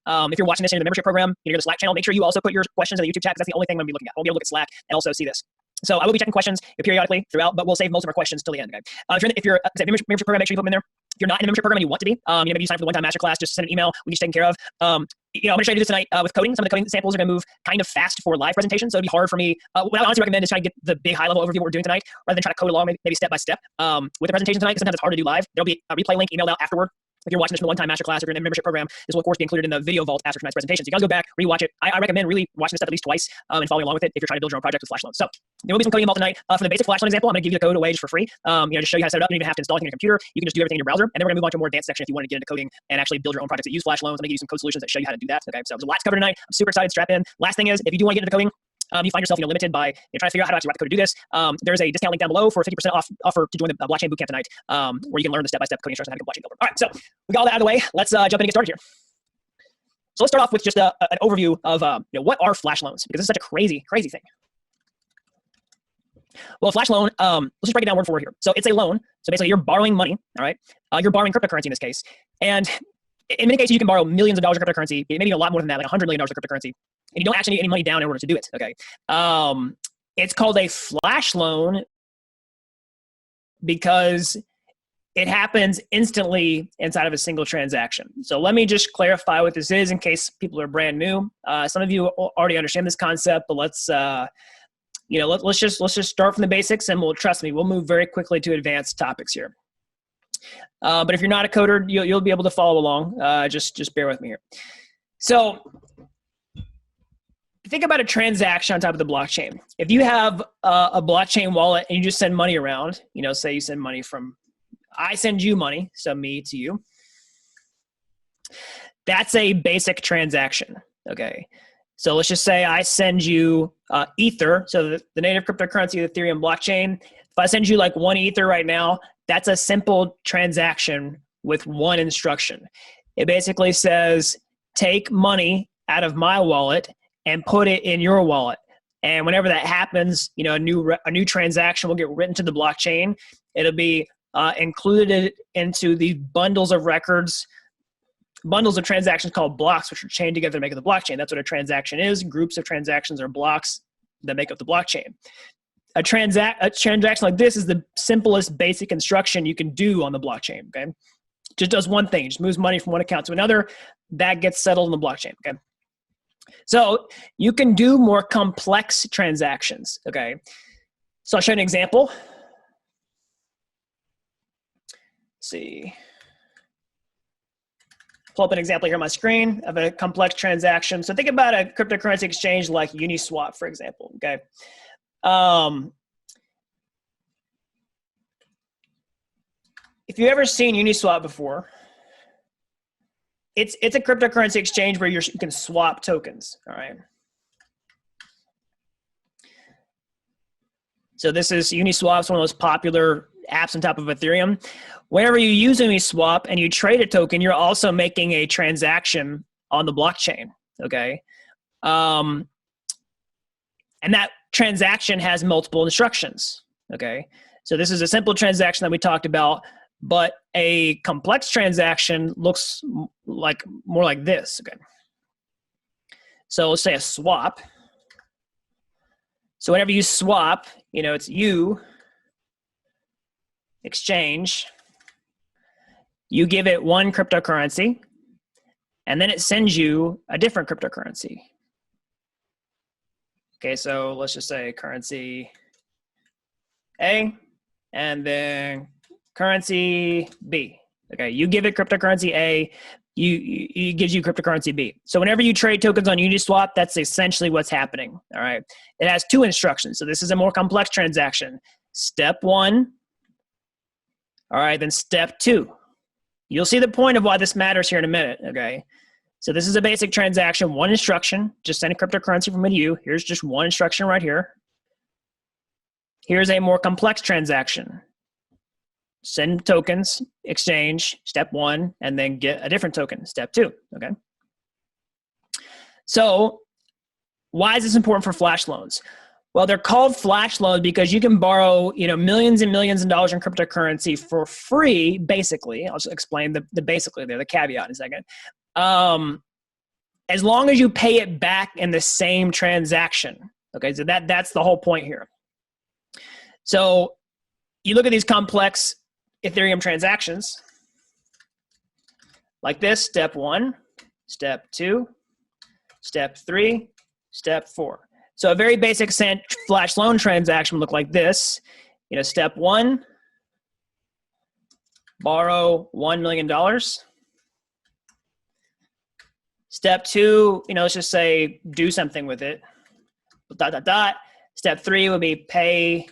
If you're watching this in the membership program, you know, the Slack channel, make sure you also put your questions in the YouTube chat, because that's the only thing I'm going to be looking at. I won't be able to look at Slack and also see this. So I will be checking questions periodically throughout, but we'll save most of our questions till the end. Okay. If you're membership program, make sure you put them in there. If you're not in the membership program and you want to be, maybe you sign up for the one-time masterclass, just send an email. We get you taken care of. I'm going to show you this tonight with coding. Some of the coding samples are going to move kind of fast for live presentations, so it'd be hard for me. What I honestly recommend is trying to get the big high-level overview of what we're doing tonight, rather than try to code along maybe step by step with the presentation tonight, because sometimes it's hard to do live. There'll be a replay link emailed out afterward. If you're watching this from the one-time masterclass or if you're in the membership program, this will of course be included in the video vault after tonight's presentation. So you guys go back, rewatch it. I recommend really watching this stuff at least twice and following along with it if you're trying to build your own project with Flashloan. So there will be some coding involved tonight. For the basic Flashloan example, I'm going to give you the code away just for free. Just show you how to set it up. You don't even have to install it on your computer. You can just do everything in your browser. And then we're going to move on to a more advanced section if you want to get into coding and actually build your own projects that use Flashloans. I'm going to give you some code solutions that show you how to do that. Okay, so there's a lot to cover tonight. I'm super excited. Strap in. Last thing is, if you do want to get into coding, you find yourself limited by trying to figure out how to actually write the code to do this. There's a discount link down below for a 50% off offer to join the blockchain bootcamp tonight, where you can learn the step-by-step coding instructions on how to become a blockchain builder. All right, so we got all that out of the way. Let's jump in and get started here. So let's start off with just an overview of what are flash loans, because this is such a crazy thing. Well, a flash loan, let's just break it down word for word here. So it's a loan. So basically, you're borrowing money. All right, you're borrowing cryptocurrency in this case, and in many cases, you can borrow millions of dollars of cryptocurrency, maybe a lot more than that, like $100 million of cryptocurrency, and you don't actually need any money down in order to do it. Okay, it's called a flash loan because it happens instantly inside of a single transaction. So let me just clarify what this is in case people are brand new. Some of you already understand this concept, but let's just start from the basics, and trust me, we'll move very quickly to advanced topics here. But if you're not a coder, you'll be able to follow along. Just bear with me here. So think about a transaction on top of the blockchain. If you have a blockchain wallet and you just send money around, say you send money I send you money, so me to you. That's a basic transaction, okay? So let's just say I send you Ether, so the native cryptocurrency of the Ethereum blockchain. If I send you like 1 Ether right now, that's a simple transaction with one instruction. It basically says, take money out of my wallet and put it in your wallet. And whenever that happens, a new transaction will get written to the blockchain. It'll be included into the bundles of records, bundles of transactions called blocks, which are chained together to make up the blockchain. That's what a transaction is. Groups of transactions are blocks that make up the blockchain. A transaction like this is the simplest basic instruction you can do on the blockchain, okay? Just does one thing, just moves money from one account to another. That gets settled in the blockchain, okay? So you can do more complex transactions, okay? So I'll show you an example. Let's see. Pull up an example here on my screen of a complex transaction. So think about a cryptocurrency exchange like Uniswap, for example, okay? If you've ever seen Uniswap before, it's a cryptocurrency exchange where you can swap tokens, all right? So this is Uniswap. It's one of those popular apps on top of Ethereum. Whenever you use Uniswap and you trade a token, you're also making a transaction on the blockchain, okay? And that transaction has multiple instructions, okay? So this is a simple transaction that we talked about, but a complex transaction looks more like this, okay? So let's say a swap. So whenever you swap, it's you, exchange, you give it one cryptocurrency, and then it sends you a different cryptocurrency. Okay, so let's just say currency A, and then currency B. Okay, you give it cryptocurrency A, it gives you cryptocurrency B. So whenever you trade tokens on Uniswap, that's essentially what's happening, all right? It has 2 instructions, so this is a more complex transaction. Step 1, all right, then step 2. You'll see the point of why this matters here in a minute, okay? So this is a basic transaction, 1 instruction, just send a cryptocurrency from me to you. Here's just 1 instruction right here. Here's a more complex transaction. Send tokens, exchange, step 1, and then get a different token, step 2, okay? So why is this important for flash loans? Well, they're called flash loans because you can borrow, millions and millions of dollars in cryptocurrency for free, basically. I'll just explain the basically there, the caveat in a second. as long as you pay it back in the same transaction. Okay, so that's the whole point here. So you look at these complex Ethereum transactions like this: step 1, step 2, step 3, step 4. So a very basic flash loan transaction would look like this. Step 1, borrow $1 million. Step 2, let's just say do something with it. ... Step 3 would be pay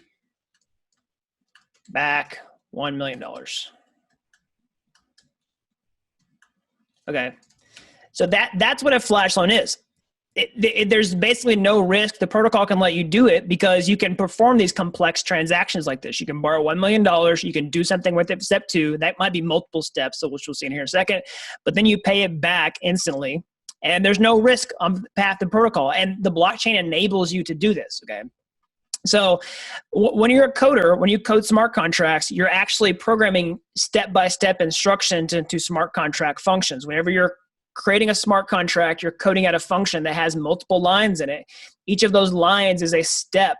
back $1 million. Okay, so that's what a flash loan is. There's basically no risk. The protocol can let you do it because you can perform these complex transactions like this. You can borrow $1 million. You can do something with it. Step 2, that might be multiple steps, so which we'll see in here in a second. But then you pay it back instantly, and there's no risk on the path to protocol. And the blockchain enables you to do this, okay? So when you're a coder, when you code smart contracts, you're actually programming step-by-step instructions into smart contract functions. Whenever you're creating a smart contract, you're coding out a function that has multiple lines in it. Each of those lines is a step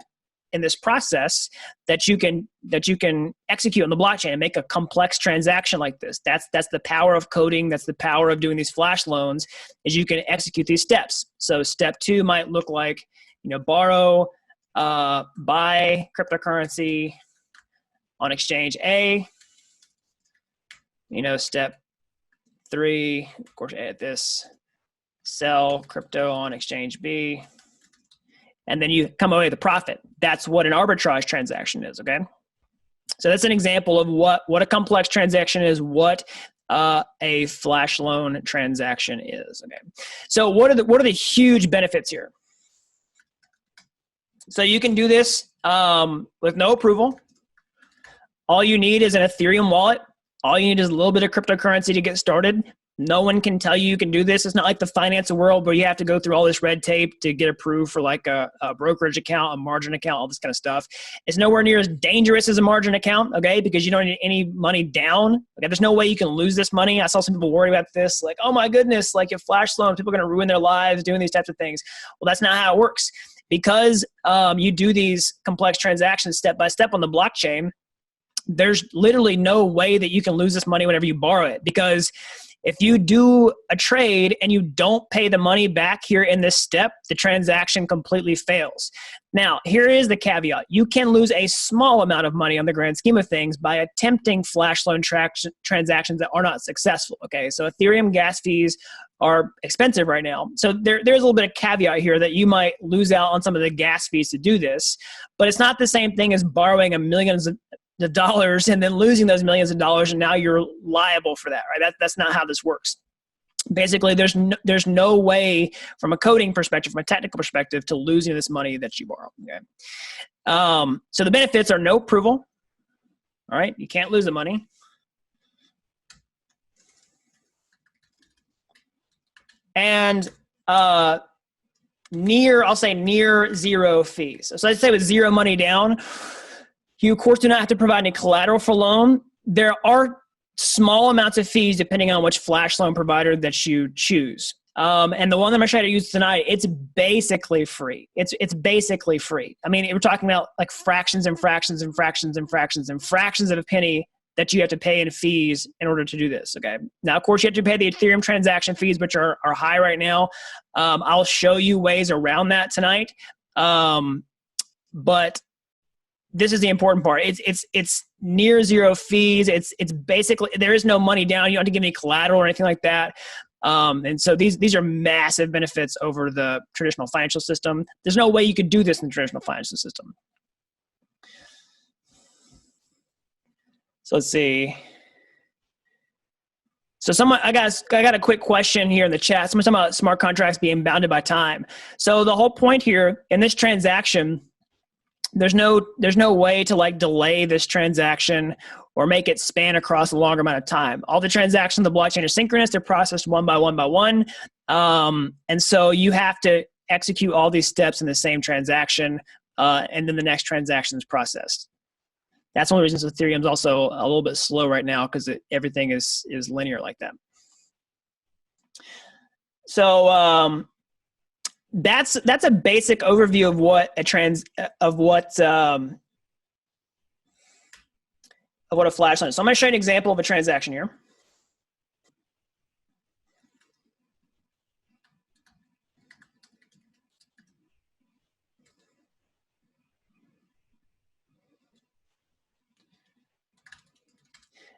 in this process that you can execute on the blockchain and make a complex transaction like this. That's the power of coding. That's the power of doing these flash loans, is you can execute these steps. So step 2 might look like, borrow, buy cryptocurrency on exchange A. Step 3, of course, add this, sell crypto on exchange B, and then you come away with a profit. That's what an arbitrage transaction is, okay? So that's an example of what a complex transaction is, what a flash loan transaction is, okay? So what are the huge benefits here? So you can do this with no approval. All you need is an Ethereum wallet. All you need is a little bit of cryptocurrency to get started. No one can tell you can do this. It's not like the finance world where you have to go through all this red tape to get approved for like a brokerage account, a margin account, all this kind of stuff. It's nowhere near as dangerous as a margin account, okay, because you don't need any money down. Okay, there's no way you can lose this money. I saw some people worry about this, like, oh my goodness, like if flash loans, people are going to ruin their lives doing these types of things. Well, that's not how it works. Because you do these complex transactions step by step on the blockchain, there's literally no way that you can lose this money whenever you borrow it. Because if you do a trade and you don't pay the money back here in this step, the transaction completely fails. Now, here is the caveat. You can lose a small amount of money on the grand scheme of things by attempting flash loan transactions that are not successful, okay? So Ethereum gas fees are expensive right now. So there's a little bit of caveat here that you might lose out on some of the gas fees to do this, but it's not the same thing as borrowing millions of dollars and then losing those millions of dollars and now you're liable for that, right? That's not how this works. Basically, there's no way from a coding perspective, from a technical perspective, to losing this money that you borrow, okay? So the benefits are no approval, all right? You can't lose the money. And I'll say near zero fees. So let's say with zero money down, you, of course, do not have to provide any collateral for loan. There are small amounts of fees depending on which flash loan provider that you choose. And the one that I'm going to try to use tonight, it's basically free. It's basically free. I mean, we're talking about like fractions and fractions and fractions and fractions and fractions of a penny that you have to pay in fees in order to do this, okay? Now, of course, you have to pay the Ethereum transaction fees, which are high right now. I'll show you ways around that tonight. But this is the important part. It's near zero fees. It's basically, there is no money down. You don't have to give any collateral or anything like that. And so these are massive benefits over the traditional financial system. There's no way you could do this in the traditional financial system. So let's see. So I got a quick question here in the chat. Someone's talking about smart contracts being bounded by time. So the whole point here in this transaction, there's no way to like delay this transaction or make it span across a longer amount of time. All the transactions on the blockchain are synchronous. They're processed one by one by one. And so you have to execute all these steps in the same transaction, and then the next transaction is processed. That's one of the reasons Ethereum is also a little bit slow right now, because everything is linear like that. So that's a basic overview of what a Flashloan is. So I'm going to show you an example of a transaction here.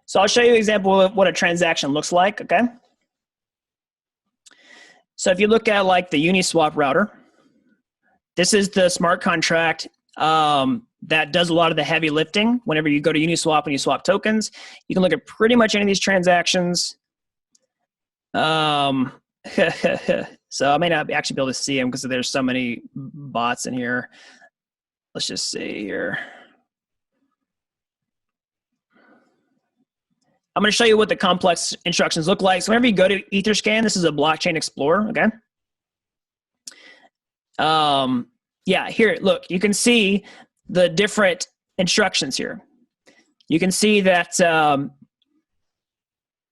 So I'll show you an example of what a transaction looks like, okay? So if you look at like the Uniswap router, this is the smart contract that does a lot of the heavy lifting. Whenever you go to Uniswap and you swap tokens, you can look at pretty much any of these transactions. So I may not actually be able to see them because there's so many bots in here. Let's just see here. I'm going to show you what the complex instructions look like. So whenever you go to Etherscan, this is a blockchain explorer, okay? Yeah, here, look, you can see the different instructions here. You can see that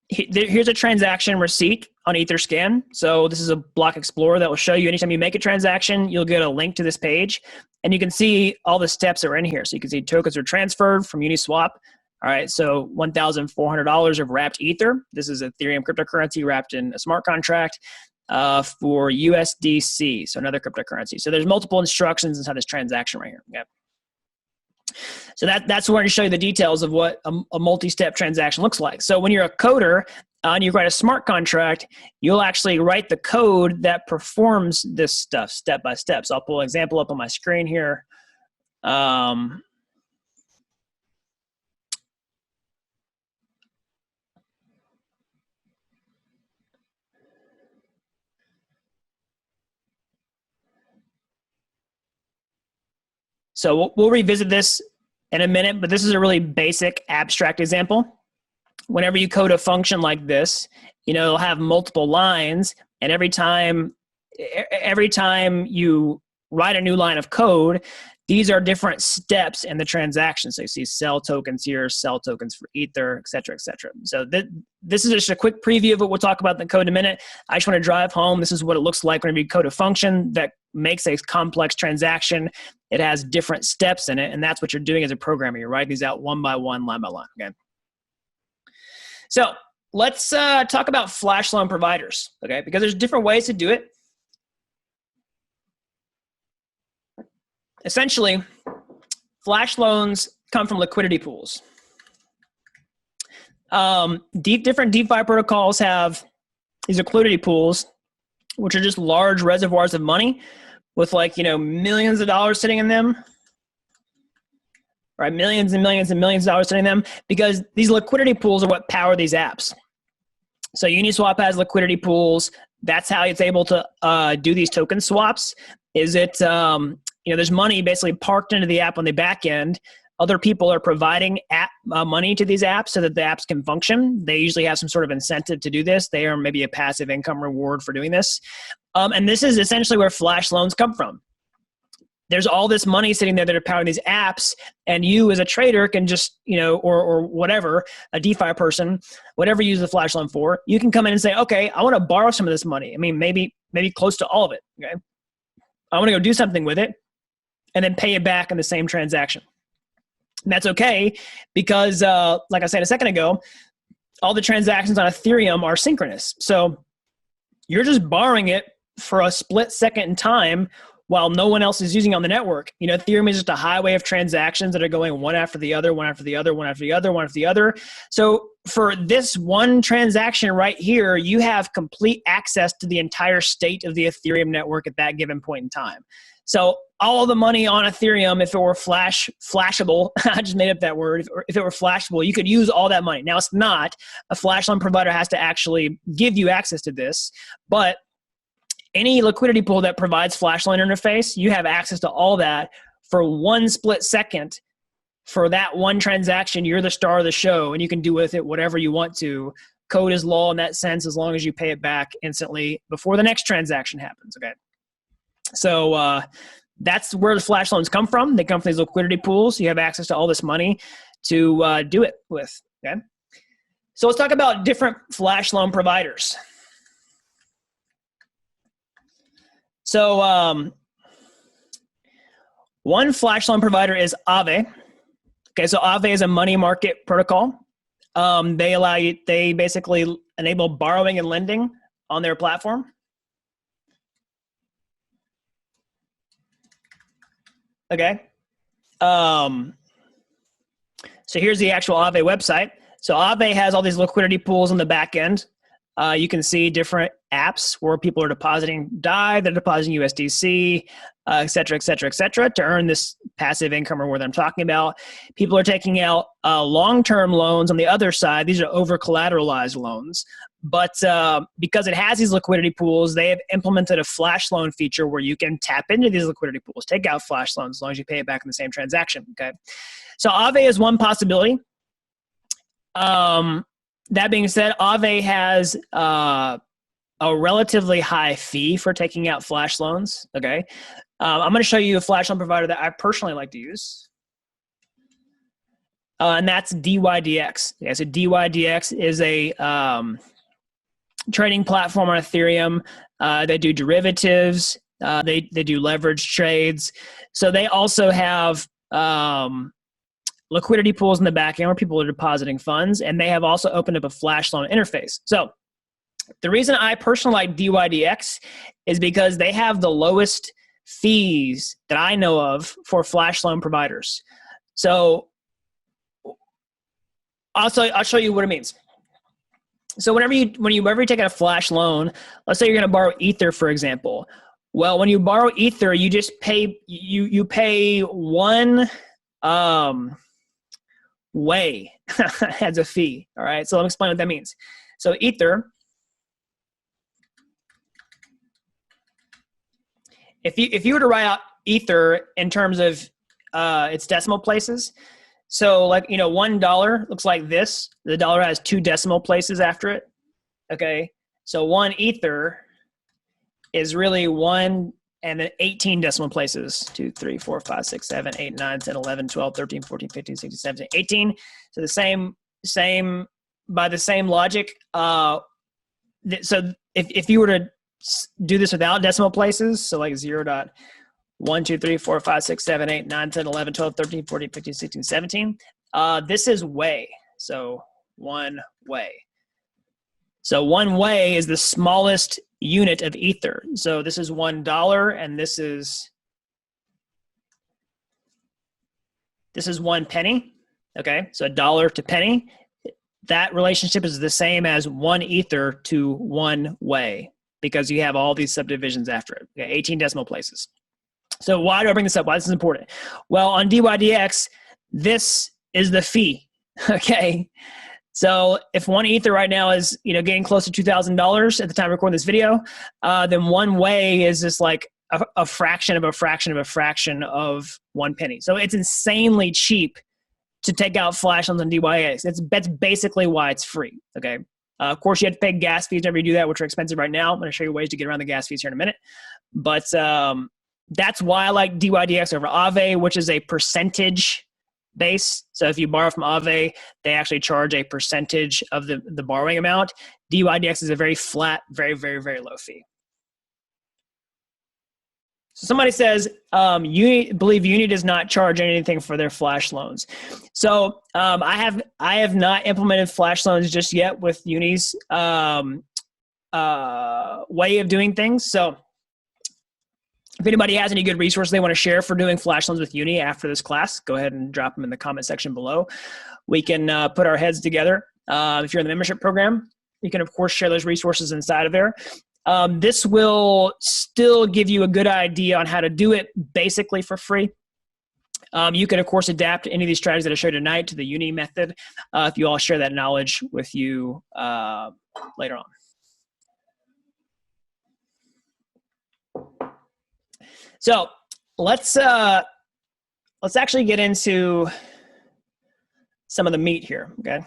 here's a transaction receipt on Etherscan. So this is a block explorer that will show you anytime you make a transaction, you'll get a link to this page. And you can see all the steps that are in here. So you can see tokens are transferred from Uniswap. All right, so $1,400 of wrapped Ether. This is Ethereum cryptocurrency wrapped in a smart contract for USDC, so another cryptocurrency. So there's multiple instructions inside this transaction right here. Okay. So that's where to show you the details of what a multi-step transaction looks like. So when you're a coder and you write a smart contract, you'll actually write the code that performs this stuff step by step. So I'll pull an example up on my screen here. So we'll revisit this in a minute, but this is a really basic abstract example. Whenever you code a function like this, it'll have multiple lines, and every time you write a new line of code, these are different steps in the transaction. So you see sell tokens here, sell tokens for Ether, et cetera, et cetera. So this is just a quick preview of what we'll talk about in the code in a minute. I just want to drive home. This is what it looks like whenever you code a function that makes a complex transaction. It has different steps in it, and that's what you're doing as a programmer. You're writing these out one by one, line by line, okay? So let's talk about Flashloan providers, okay? Because there's different ways to do it. Essentially, flash loans come from liquidity pools. Different DeFi protocols have these liquidity pools, which are just large reservoirs of money with millions of dollars sitting in them, right? Millions and millions and millions of dollars sitting in them, because these liquidity pools are what power these apps. So Uniswap has liquidity pools. That's how it's able to do these token swaps. There's money basically parked into the app on the back end. Other people are providing app money to these apps so that the apps can function. They usually have some sort of incentive to do this. They earn maybe a passive income reward for doing this. And this is essentially where flash loans come from. There's all this money sitting there that are powering these apps, and you as a trader can just, or whatever, a DeFi person, whatever you use the flash loan for, you can come in and say, okay, I want to borrow some of this money. I mean, maybe close to all of it, okay? I want to go do something with it and then pay it back in the same transaction. And that's okay because, like I said a second ago, all the transactions on Ethereum are synchronous. So you're just borrowing it for a split second in time while no one else is using it on the network. Ethereum is just a highway of transactions that are going one after the other, one after the other, one after the other, one after the other. So for this one transaction right here, you have complete access to the entire state of the Ethereum network at that given point in time. So all the money on Ethereum, if it were flashable, I just made up that word, if it were flashable, you could use all that money. Now, it's not. A flash loan provider has to actually give you access to this, but any liquidity pool that provides flash loan interface, you have access to all that for one split second. For that one transaction, you're the star of the show, and you can do with it whatever you want to. Code is law in that sense as long as you pay it back instantly before the next transaction happens, okay? So that's where the flash loans come from. They come from these liquidity pools. You have access to all this money to do it with, okay? So let's talk about different flash loan providers. So one flash loan provider is Aave. Okay, so Aave is a money market protocol. They basically enable borrowing and lending on their platform. Okay. So here's the actual Aave website. So Aave has all these liquidity pools on the back end. You can see different apps where people are depositing DAI, they're depositing USDC, et cetera, et cetera, et cetera, to earn this passive income or what I'm talking about. People are taking out long-term loans on the other side. These are over-collateralized loans. But because it has these liquidity pools, they have implemented a flash loan feature where you can tap into these liquidity pools, take out flash loans as long as you pay it back in the same transaction. Okay, so Aave is one possibility. That being said, Aave has a relatively high fee for taking out flash loans. Okay, I'm going to show you a flash loan provider that I personally like to use, and that's DYDX. Okay, so DYDX is a trading platform on Ethereum. They do derivatives. They do leverage trades. So they also have liquidity pools in the back end where people are depositing funds, and they have also opened up a flash loan interface. So the reason I personally like DYDX is because they have the lowest fees that I know of for flash loan providers. So I'll show you what it means. So whenever you take out a flash loan, let's say you're going to borrow Ether, for example. Well, when you borrow Ether, you just pay you pay one way as a fee. All right. So let me explain what that means. So Ether, if you were to write out Ether in terms of its decimal places, so like, $1 looks like this. The dollar has 2 decimal places after it. Okay. So 1 Ether is really 1 and then 18 decimal places. 2, 3, 4, 5, 6, 7, 8, 9, 10, 11, 12, 13, 14, 15, 16, 17, 18. So the same by the same logic. So if you were to do this without decimal places, so like 0.1, 2, 3, 4, 5, 6, 7, 8, 9, 10, 11, 12, 13, 14, 15, 16, 17. This is way. So 1 way. So 1 way is the smallest unit of Ether. So this is $1, and this is 1 penny. Okay, so $1 to penny. That relationship is the same as 1 Ether to 1 way, because you have all these subdivisions after it. Okay, 18 decimal places. So why do I bring this up? Why this is important? Well, on DYDX, this is the fee. Okay. So if 1 Ether right now is, getting close to $2,000 at the time of recording this video, then 1 way is just like a fraction of a fraction of a fraction of 1 penny. So it's insanely cheap to take out flash loans on DYDX. That's basically why it's free. Okay. Of course, you have to pay gas fees whenever you do that, which are expensive right now. I'm going to show you ways to get around the gas fees here in a minute. But that's why I like DYDX over Aave, which is a percentage base. So if you borrow from Aave, they actually charge a percentage of the borrowing amount. DYDX is a very flat, very, very, very low fee. So somebody says, believe Uni does not charge anything for their flash loans. So I have not implemented flash loans just yet with Uni's way of doing things. So if anybody has any good resources they want to share for doing flash loans with Uni after this class, go ahead and drop them in the comment section below. We can put our heads together. If you're in the membership program, you can, of course, share those resources inside of there. This will still give you a good idea on how to do it basically for free. You can, of course, adapt any of these strategies that I showed tonight to the Uni method if you all share that knowledge with you later on. So let's actually get into some of the meat here, okay?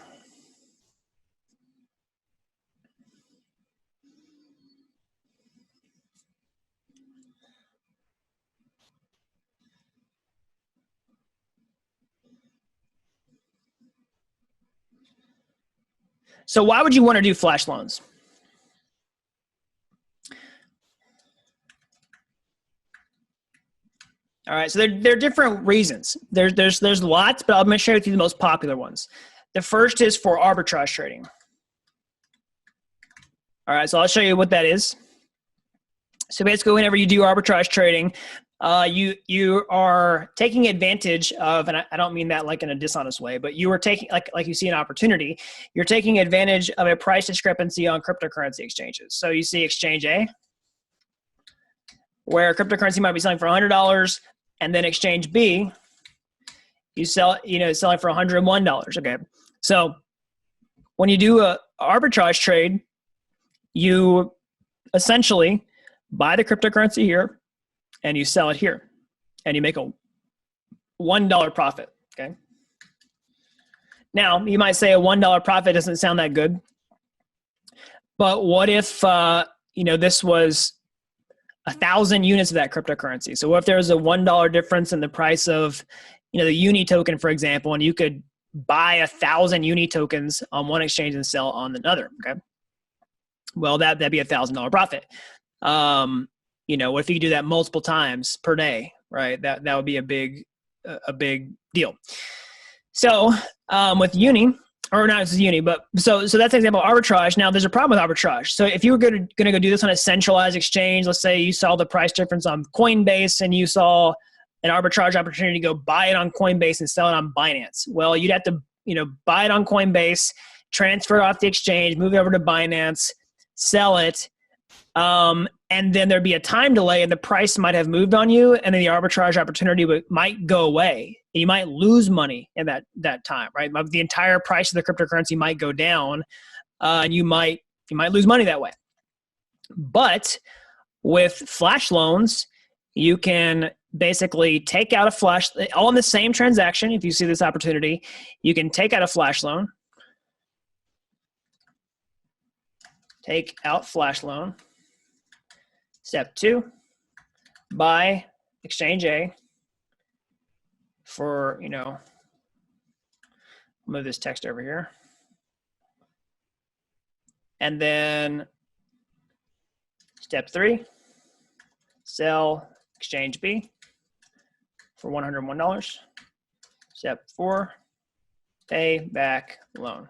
So why would you want to do flash loans? All right, so there are different reasons. There's lots, but I'm going to share with you the most popular ones. The first is for arbitrage trading. All right, so I'll show you what that is. So basically, whenever you do arbitrage trading, you are taking advantage of, and I don't mean that like in a dishonest way, but you are taking, like you see an opportunity, you're taking advantage of a price discrepancy on cryptocurrency exchanges. So you see exchange A, where cryptocurrency might be selling for $100, and then exchange B, selling for $101. Okay, so when you do a arbitrage trade, you essentially buy the cryptocurrency here and you sell it here and you make a $1 profit. Okay. Now you might say a $1 profit doesn't sound that good, but what if, this was 1,000 units of that cryptocurrency? So what if there was a $1 difference in the price of, the Uni token, for example, and you could buy 1,000 Uni tokens on one exchange and sell on another. Okay. Well, that'd be $1,000 profit. What if you could do that multiple times per day, right? That would be a big deal. So with Uni, or not just Uni, but so that's an example of arbitrage. Now there's a problem with arbitrage. So if you were going to go do this on a centralized exchange, let's say you saw the price difference on Coinbase and you saw an arbitrage opportunity to go buy it on Coinbase and sell it on Binance. Well, you'd have to, buy it on Coinbase, transfer it off the exchange, move it over to Binance, sell it. And then there'd be a time delay and the price might have moved on you, and then the arbitrage opportunity might go away. And you might lose money in that time, right? The entire price of the cryptocurrency might go down, and you might lose money that way. But with flash loans, you can basically take out a flash, all in the same transaction. If you see this opportunity, you can take out a flash loan, take out flash loan. Step 2, buy exchange A for, move this text over here. And then step 3, sell exchange B for $101. Step 4, pay back loan.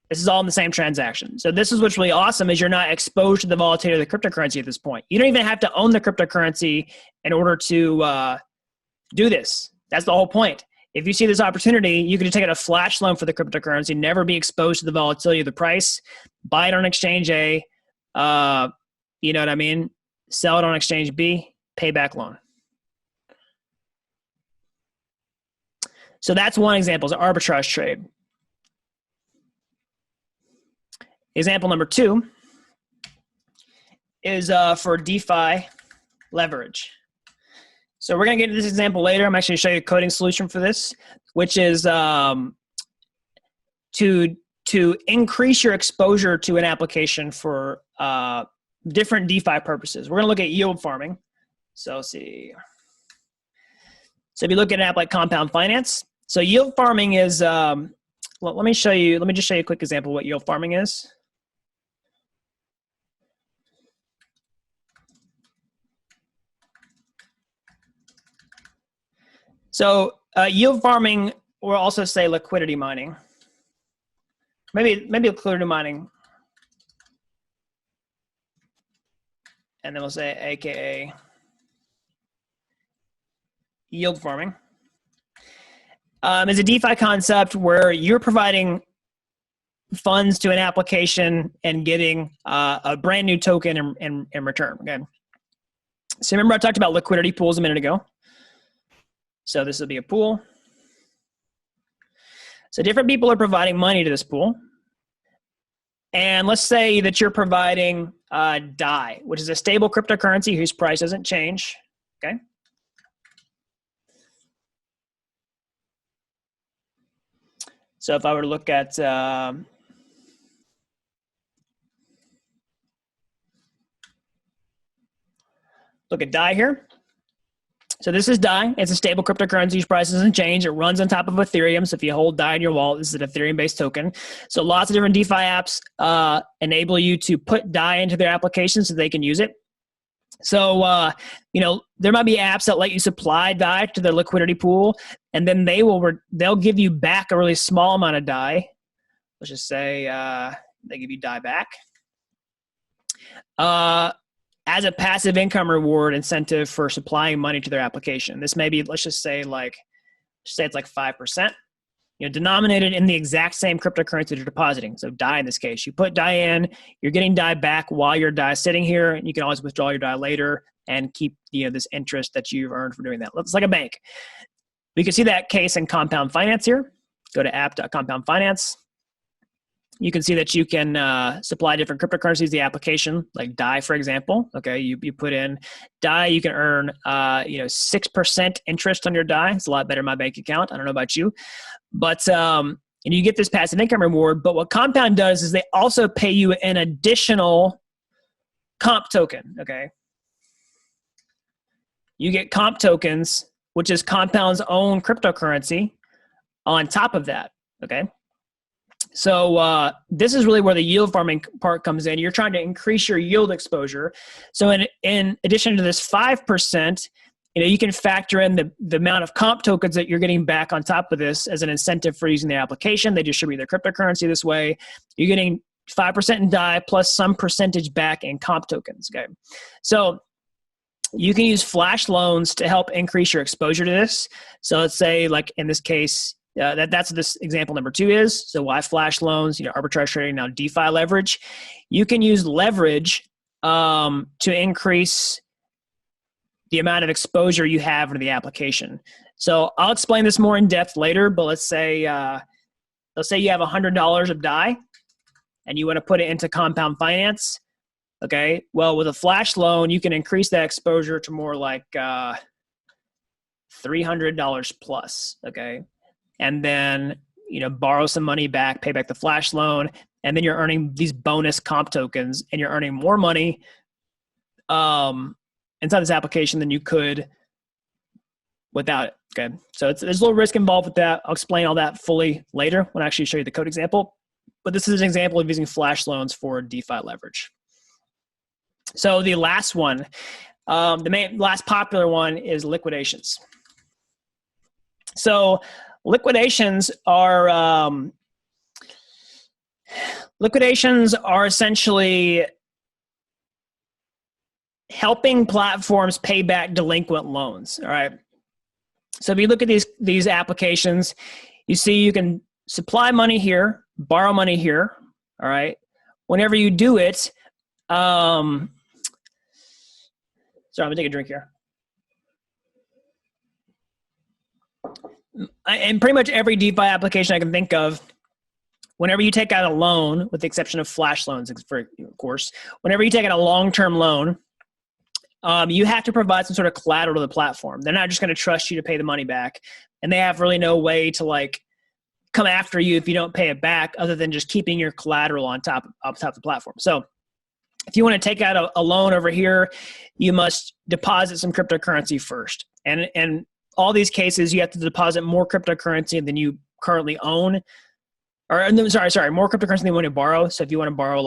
This is all in the same transaction. So this is what's really awesome, is you're not exposed to the volatility of the cryptocurrency at this point. You don't even have to own the cryptocurrency in order to do this. That's the whole point. If you see this opportunity, you can just take out a flash loan for the cryptocurrency, never be exposed to the volatility of the price, buy it on exchange A, you know what I mean? Sell it on exchange B, pay back loan. So that's one example, is an arbitrage trade. Example number 2 is for DeFi leverage. So we're going to get into this example later. I'm actually going to show you a coding solution for this, which is to increase your exposure to an application for different DeFi purposes. We're going to look at yield farming. So let's see. So if you look at an app like Compound Finance, so yield farming is, let me just show you a quick example of what yield farming is. So yield farming, or also say liquidity mining. Maybe liquidity mining. And then we'll say AKA yield farming. Is a DeFi concept where you're providing funds to an application and getting a brand new token in return. Okay. So remember I talked about liquidity pools a minute ago. So this will be a pool. So different people are providing money to this pool. And let's say that you're providing DAI, which is a stable cryptocurrency whose price doesn't change. Okay. So if I were to look at DAI here. So this is DAI. It's a stable cryptocurrency whose price doesn't change. It runs on top of Ethereum. So if you hold DAI in your wallet, this is an Ethereum-based token. So lots of different DeFi apps enable you to put DAI into their application so they can use it. So, there might be apps that let you supply DAI to their liquidity pool, and then they'll give you back a really small amount of DAI. Let's just say they give you DAI back as a passive income reward incentive for supplying money to their application. This may be, let's just say it's like 5%. Denominated in the exact same cryptocurrency that you're depositing. So DAI in this case, you put DAI in, you're getting DAI back while your DAI is sitting here, and you can always withdraw your DAI later and keep this interest that you've earned for doing that. It's like a bank. We can see that case in Compound Finance here. Go to app.compoundfinance. You can see that you can supply different cryptocurrencies to the application, like DAI, for example. Okay, you put in DAI, you can earn 6% interest on your DAI. It's a lot better in my bank account. I don't know about you, but and you get this passive income reward. But what Compound does is they also pay you an additional comp token. Okay, you get comp tokens, which is Compound's own cryptocurrency, on top of that. Okay. So this is really where the yield farming part comes in. You're trying to increase your yield exposure. So in addition to this 5%, you can factor in the amount of comp tokens that you're getting back on top of this as an incentive for using the application. They distribute their cryptocurrency this way. You're getting 5% in DAI plus some percentage back in comp tokens. Okay, so you can use flash loans to help increase your exposure to this. So let's say, like in this case, that's what this example number 2 is. So why flash loans? Arbitrage trading, now DeFi leverage. You can use leverage to increase the amount of exposure you have into the application. So I'll explain this more in depth later, but let's say you have $100 of DAI and you want to put it into Compound Finance. Okay, well, with a flash loan, you can increase that exposure to more like $300 plus. Okay. And then, borrow some money back, pay back the flash loan, and then you're earning these bonus comp tokens, and you're earning more money inside this application than you could without it. Okay, so there's a little risk involved with that. I'll explain all that fully later when I actually show you the code example. But this is an example of using flash loans for DeFi leverage. So the last one, the last popular one is liquidations. So liquidations are essentially helping platforms pay back delinquent loans. All right. So if you look at these applications, you see you can supply money here, borrow money here. All right. Whenever you do it, sorry, I'm gonna take a drink here. And pretty much every DeFi application I can think of, whenever you take out a loan, with the exception of flash loans, of course, whenever you take out a long-term loan, you have to provide some sort of collateral to the platform. They're not just going to trust you to pay the money back, and they have really no way to come after you if you don't pay it back, other than just keeping your collateral on top of the platform. So if you want to take out a loan over here, you must deposit some cryptocurrency first, and all these cases, you have to deposit more cryptocurrency than you currently own. More cryptocurrency than you want to borrow. So if you want to borrow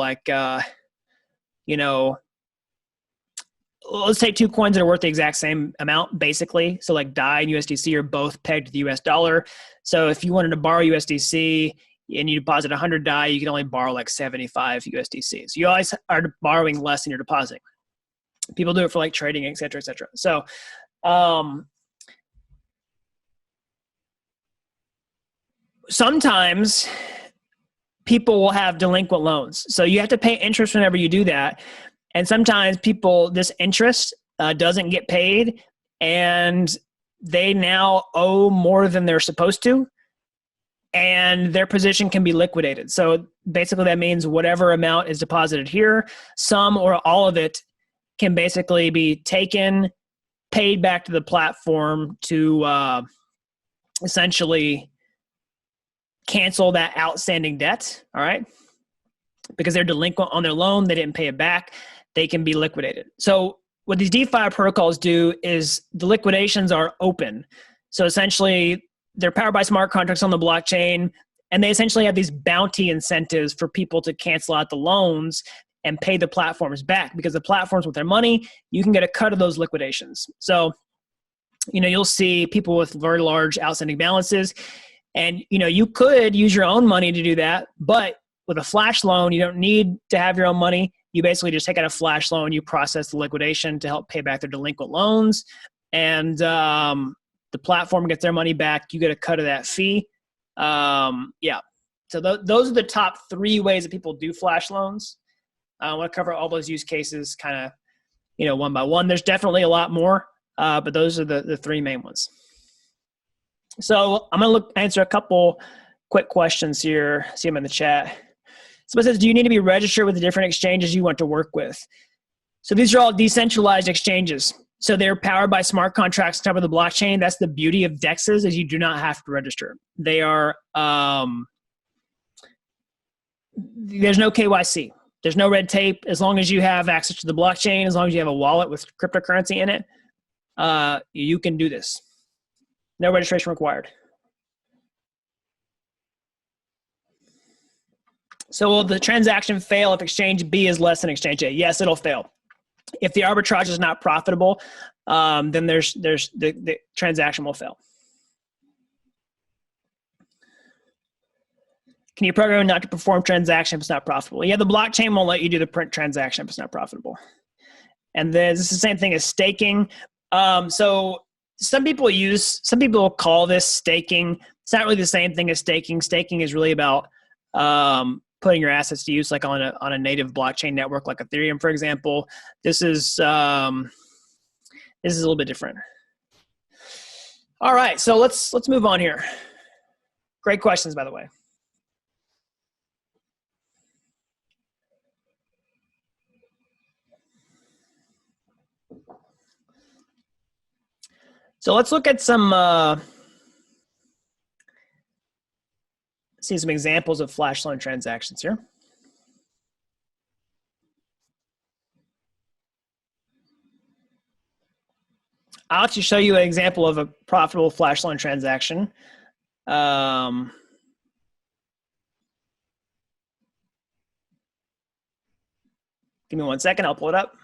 let's take 2 coins that are worth the exact same amount, basically. So like DAI and USDC are both pegged to the US dollar. So if you wanted to borrow USDC and you deposit 100 DAI, you can only borrow 75 USDC. So you always are borrowing less than you're depositing. People do it for trading, et cetera, et cetera. So, sometimes people will have delinquent loans. So you have to pay interest whenever you do that. And sometimes this interest doesn't get paid, and they now owe more than they're supposed to, and their position can be liquidated. So basically that means whatever amount is deposited here, some or all of it can basically be taken, paid back to the platform to essentially cancel that outstanding debt, all right? Because they're delinquent on their loan, they didn't pay it back, they can be liquidated. So what these DeFi protocols do is the liquidations are open. So essentially, they're powered by smart contracts on the blockchain, and they essentially have these bounty incentives for people to cancel out the loans and pay the platforms back, because the platforms with their money, you can get a cut of those liquidations. So, you'll see people with very large outstanding balances, and, you could use your own money to do that, but with a flash loan, you don't need to have your own money. You basically just take out a flash loan, you process the liquidation to help pay back their delinquent loans, and the platform gets their money back. You get a cut of that fee. Yeah. So those are the top 3 ways that people do flash loans. I want to cover all those use cases kind of, one by one. There's definitely a lot more, but those are the 3 main ones. So I'm going to answer a couple quick questions here. See them in the chat. Someone says, do you need to be registered with the different exchanges you want to work with? So these are all decentralized exchanges. So they're powered by smart contracts on top of the blockchain. That's the beauty of DEXs, is you do not have to register. They are, there's no KYC. There's no red tape. As long as you have access to the blockchain, as long as you have a wallet with cryptocurrency in it, you can do this. No registration required. So will the transaction fail if exchange B is less than exchange A? Yes, it'll fail. If the arbitrage is not profitable, then the transaction will fail. Can you program not to perform transaction if it's not profitable? Yeah, the blockchain won't let you do the print transaction if it's not profitable. And then this is the same thing as staking. So some people call this staking. It's not really the same thing as staking. Staking is really about putting your assets to use, like on a native blockchain network, like Ethereum, for example. This is a little bit different. All right, so let's move on here. Great questions, by the way. So let's look at some see some examples of flash loan transactions here. I'll actually show you an example of a profitable flash loan transaction. Give me 1 second, I'll pull it up.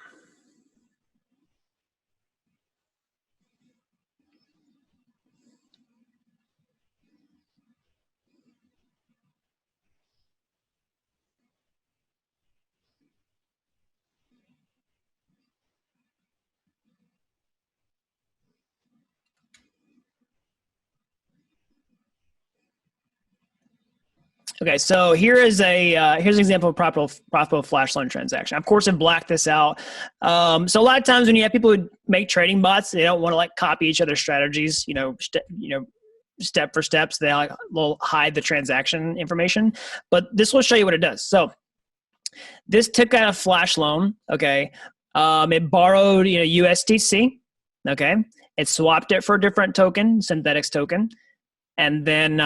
Okay, so here's an example of profitable flash loan transaction. Of course, I've blacked this out. So a lot of times when you have people who make trading bots, they don't want to like copy each other's strategies, step for step. So they'll hide the transaction information. But this will show you what it does. So this took out a flash loan. Okay, it borrowed USDC. Okay, it swapped it for a different token, synthetics token, and then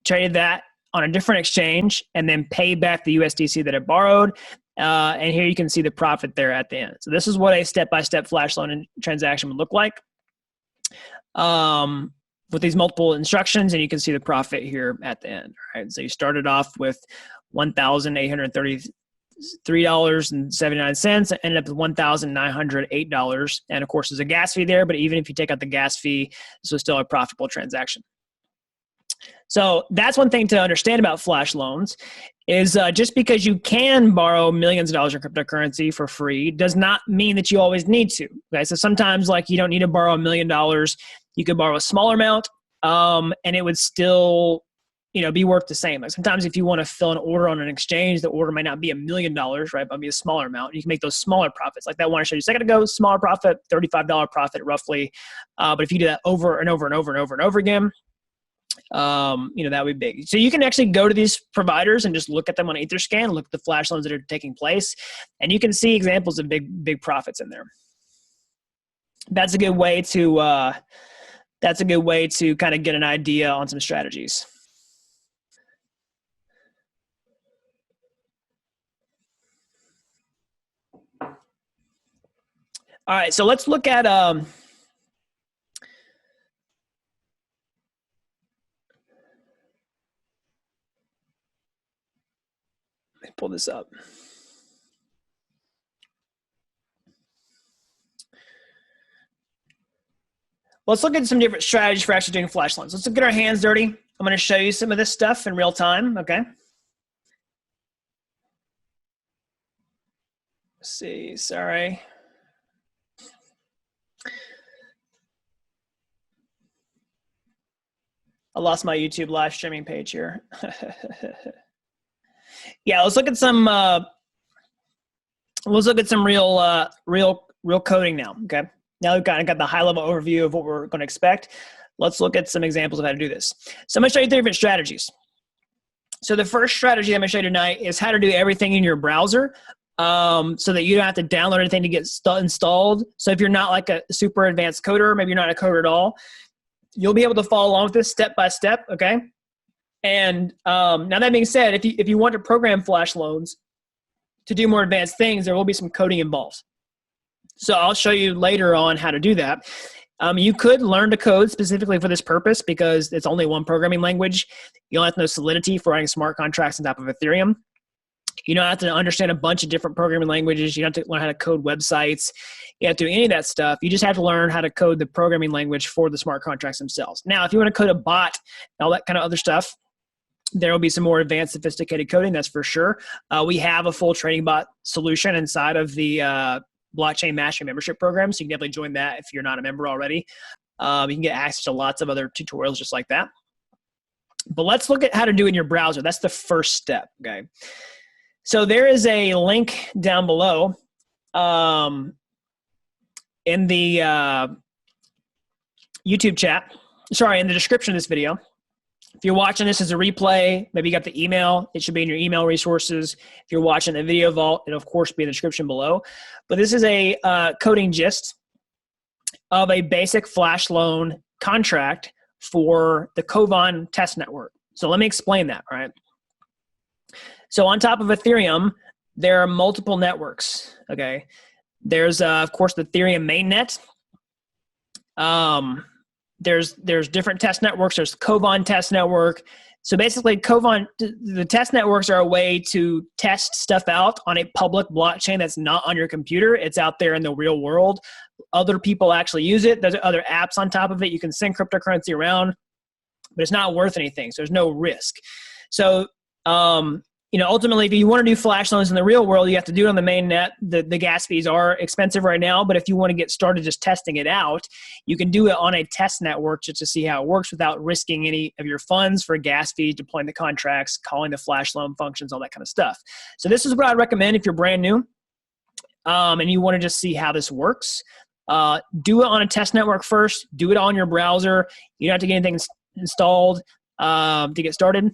traded that on a different exchange, and then pay back the USDC that it borrowed. And here you can see the profit there at the end. So this is what a step-by-step flash loan transaction would look like with these multiple instructions, and you can see the profit here at the end. Right? So you started off with $1,833.79, and ended up with $1,908. And of course, there's a gas fee there, but even if you take out the gas fee, this was still a profitable transaction. So that's one thing to understand about flash loans is just because you can borrow millions of dollars in cryptocurrency for free does not mean that you always need to. Okay, so sometimes like you don't need to borrow $1 million. You could borrow a smaller amount, and it would still be worth the same. Like sometimes if you want to fill an order on an exchange, the order might not be $1 million, right? But be a smaller amount. You can make those smaller profits. Like that one I showed you a second ago, smaller profit, $35 profit roughly. But if you do that over and over and over and over and over again, that would be big. So you can actually go to these providers and just look at them on Etherscan, look at the flash loans that are taking place, and you can see examples of big profits in there. That's a good way to kind of get an idea on some strategies. All right, so let's look at let me pull this up. Let's look at some different strategies for actually doing flash loans. Let's get our hands dirty. I'm going to show you some of this stuff in real time, okay? Let's see, sorry. I lost my YouTube live streaming page here. Yeah, let's look at some real coding now, okay? Now we've got the high level overview of what we're going to expect. Let's look at some examples of how to do this. So I'm going to show you 3 different strategies. So the first strategy I'm going to show you tonight is how to do everything in your browser so that you don't have to download anything to get installed. So if you're not like a super advanced coder, maybe you're not a coder at all, you'll be able to follow along with this step by step, okay? And now that being said, if you want to program flash loans to do more advanced things, there will be some coding involved. So I'll show you later on how to do that. You could learn to code specifically for this purpose because it's only one programming language. You don't have to know Solidity for writing smart contracts on top of Ethereum. You don't have to understand a bunch of different programming languages. You don't have to learn how to code websites. You have to do any of that stuff. You just have to learn how to code the programming language for the smart contracts themselves. Now, if you want to code a bot and all that kind of other stuff, there will be some more advanced, sophisticated coding, that's for sure. We have a full trading bot solution inside of the Blockchain Mastery membership program, so you can definitely join that if you're not a member already. You can get access to lots of other tutorials just like that. But let's look at how to do it in your browser. That's the first step, okay? So there is a link down below in the YouTube chat, sorry, in the description of this video. If you're watching this as a replay, maybe you got the email, it should be in your email resources. If you're watching the video vault, it'll of course be in the description below. But this is a coding gist of a basic flash loan contract for the Kovan test network. So let me explain that, right? So on top of Ethereum, there are multiple networks, okay? There's, of course, the Ethereum mainnet. There's different test networks. There's Kovan test network. So basically, Kovan, the test networks are a way to test stuff out on a public blockchain that's not on your computer. It's out there in the real world. Other people actually use it. There's other apps on top of it. You can send cryptocurrency around, but it's not worth anything. So there's no risk. So, ultimately, if you want to do flash loans in the real world, you have to do it on the main net. The gas fees are expensive right now, but if you want to get started just testing it out, you can do it on a test network just to see how it works without risking any of your funds for gas fees, deploying the contracts, calling the flash loan functions, all that kind of stuff. So this is what I'd recommend if you're brand new and you want to just see how this works. Do it on a test network first. Do it on your browser. You don't have to get anything installed to get started.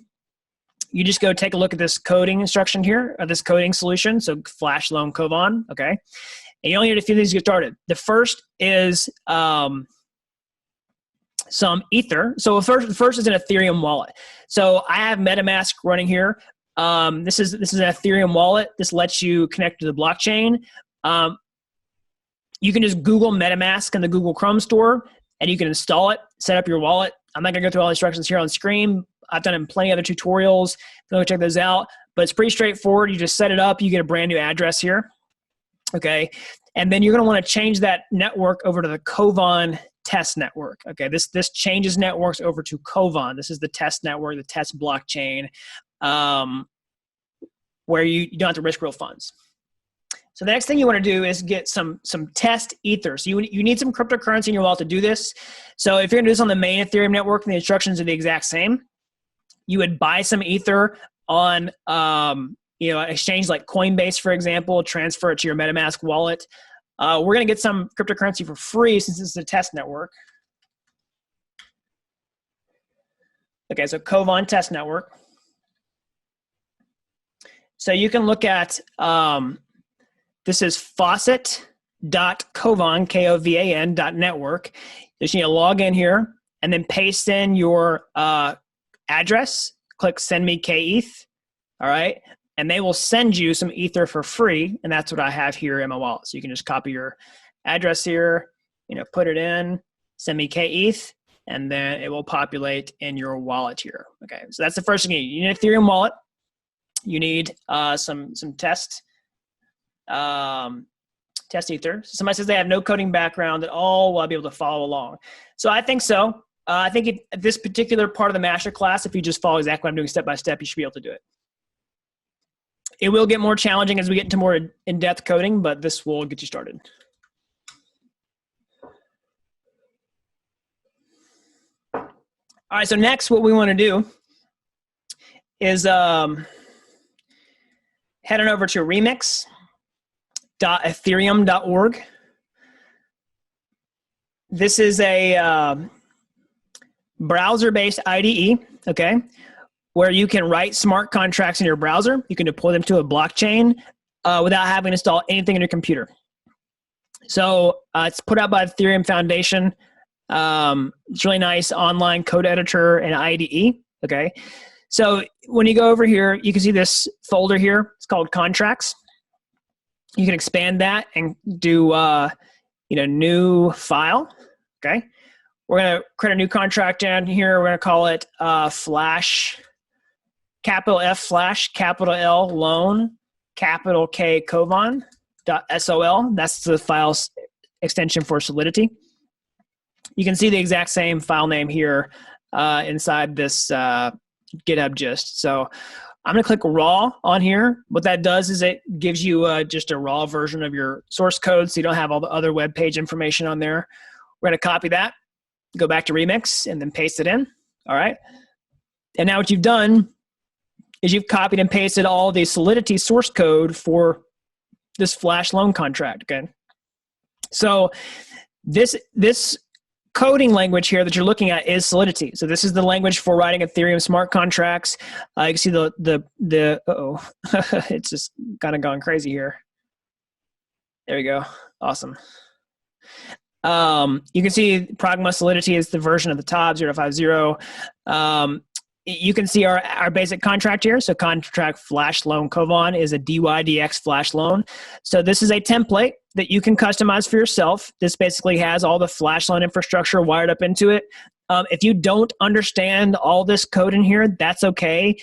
You just go take a look at this coding instruction here, or this coding solution, so Flash Loan Kovan, okay? And you only need a few things to get started. The first is some Ether. So the first is an Ethereum wallet. So I have MetaMask running here. This is an Ethereum wallet. This lets you connect to the blockchain. You can just Google MetaMask in the Google Chrome store, and you can install it, set up your wallet. I'm not going to go through all the instructions here on screen. I've done it in plenty of other tutorials. Go check those out. But it's pretty straightforward. You just set it up. You get a brand new address here. Okay. And then you're going to want to change that network over to the Kovan test network. Okay. This changes networks over to Kovan. This is the test network, the test blockchain, where you don't have to risk real funds. So the next thing you want to do is get some test Ether. So you need some cryptocurrency in your wallet to do this. So if you're going to do this on the main Ethereum network, and the instructions are the exact same, you would buy some Ether on an exchange like Coinbase, for example, transfer it to your MetaMask wallet. We're going to get some cryptocurrency for free since this is a test network. Okay, so Kovan test network. So you can look at, this is faucet.kovan, Kovan, .network. You just need to log in here and then paste in your address, click send me KETH, all right? And they will send you some Ether for free, and that's what I have here in my wallet. So you can just copy your address here, put it in, send me KETH, and then it will populate in your wallet here. Okay, so that's the first thing you need. You need an Ethereum wallet. You need some test Test ether. Somebody says they have no coding background at all. Will I be able to follow along? So I think so. I think this particular part of the masterclass, if you just follow exactly what I'm doing step by step, you should be able to do it. It will get more challenging as we get into more in-depth coding, but this will get you started. All right, so next what we want to do is head on over to remix.ethereum.org. This is a browser-based IDE, okay, where you can write smart contracts in your browser. You can deploy them to a blockchain without having to install anything in your computer. So it's put out by the Ethereum Foundation. It's really nice online code editor and IDE, okay? So when you go over here, you can see this folder here. It's called contracts. You can expand that and do new file, okay? We're gonna create a new contract down here. We're gonna call it Flash, capital F Flash, capital L loan, capital K Kovan.sol. That's the file extension for Solidity. You can see the exact same file name here inside this GitHub gist. So I'm gonna click raw on here. What that does is it gives you just a raw version of your source code, so you don't have all the other web page information on there. We're gonna copy that, go back to Remix, and then paste it in, all right? And now what you've done is you've copied and pasted all the Solidity source code for this Flash loan contract, okay? So this coding language here that you're looking at is Solidity. So this is the language for writing Ethereum smart contracts. You can see it's just kind of gone crazy here. There we go, awesome. You can see Pragma Solidity is the version at the top, 0.50. You can see our basic contract here. So contract Flash Loan Kovan is a DYDX Flash loan. So this is a template that you can customize for yourself. This basically has all the Flash loan infrastructure wired up into it. If you don't understand all this code in here, that's okay.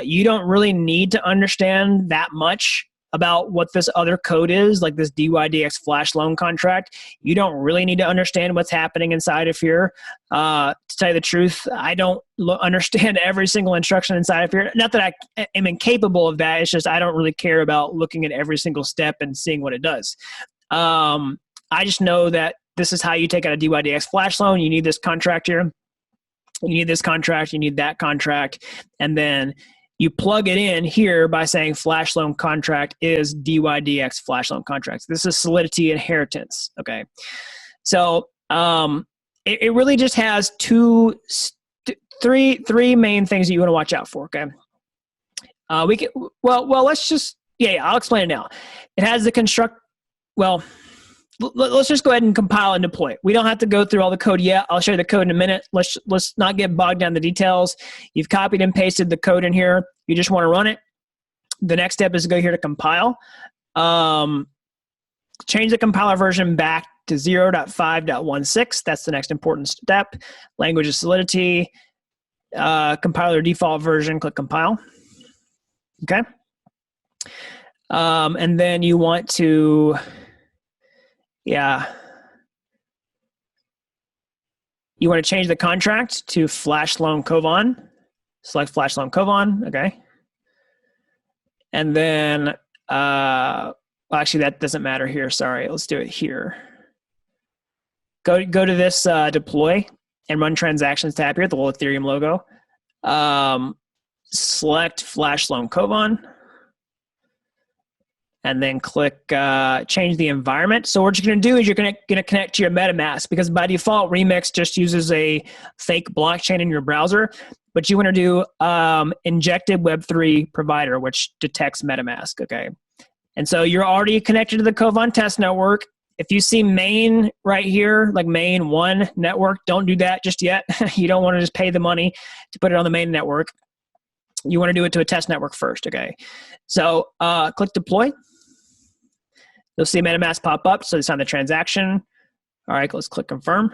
You don't really need to understand that much about what this other code is, like this DYDX Flash loan contract. You don't really need to understand what's happening inside of here. To tell you the truth, I don't understand every single instruction inside of here. Not that I am incapable of that. It's just I don't really care about looking at every single step and seeing what it does. I just know that this is how you take out a DYDX Flash loan. You need this contract here. You need this contract. You need that contract. And then you plug it in here by saying Flash loan contract is DYDX Flash loan contracts. This is Solidity inheritance, okay? So it really just has three main things that you want to watch out for, okay? Let's just, I'll explain it now. It has the let's just go ahead and compile and deploy it. We don't have to go through all the code yet. I'll show you the code in a minute. Let's not get bogged down in the details. You've copied and pasted the code in here. You just want to run it. The next step is to go here to compile. Change the compiler version back to 0.5.16. That's the next important step. Language is Solidity. Compiler default version, click compile. Okay. And then you want to you want to change the contract to Flash Loan Kovan. Select Flash Loan Kovan, okay. And then, actually that doesn't matter here, sorry. Let's do it here. Go to this deploy and run transactions tab here, the little Ethereum logo. Select Flash Loan Kovan. And then click change the environment. So what you're going to do is you're going to connect to your MetaMask, because by default, Remix just uses a fake blockchain in your browser. But you want to do injected Web3 provider, which detects MetaMask, okay? And so you're already connected to the Kovan test network. If you see main right here, like main 1 network, don't do that just yet. You don't want to just pay the money to put it on the main network. You want to do it to a test network first, okay? So click deploy. You'll see MetaMask pop up, so it's on the transaction. All right, let's click confirm.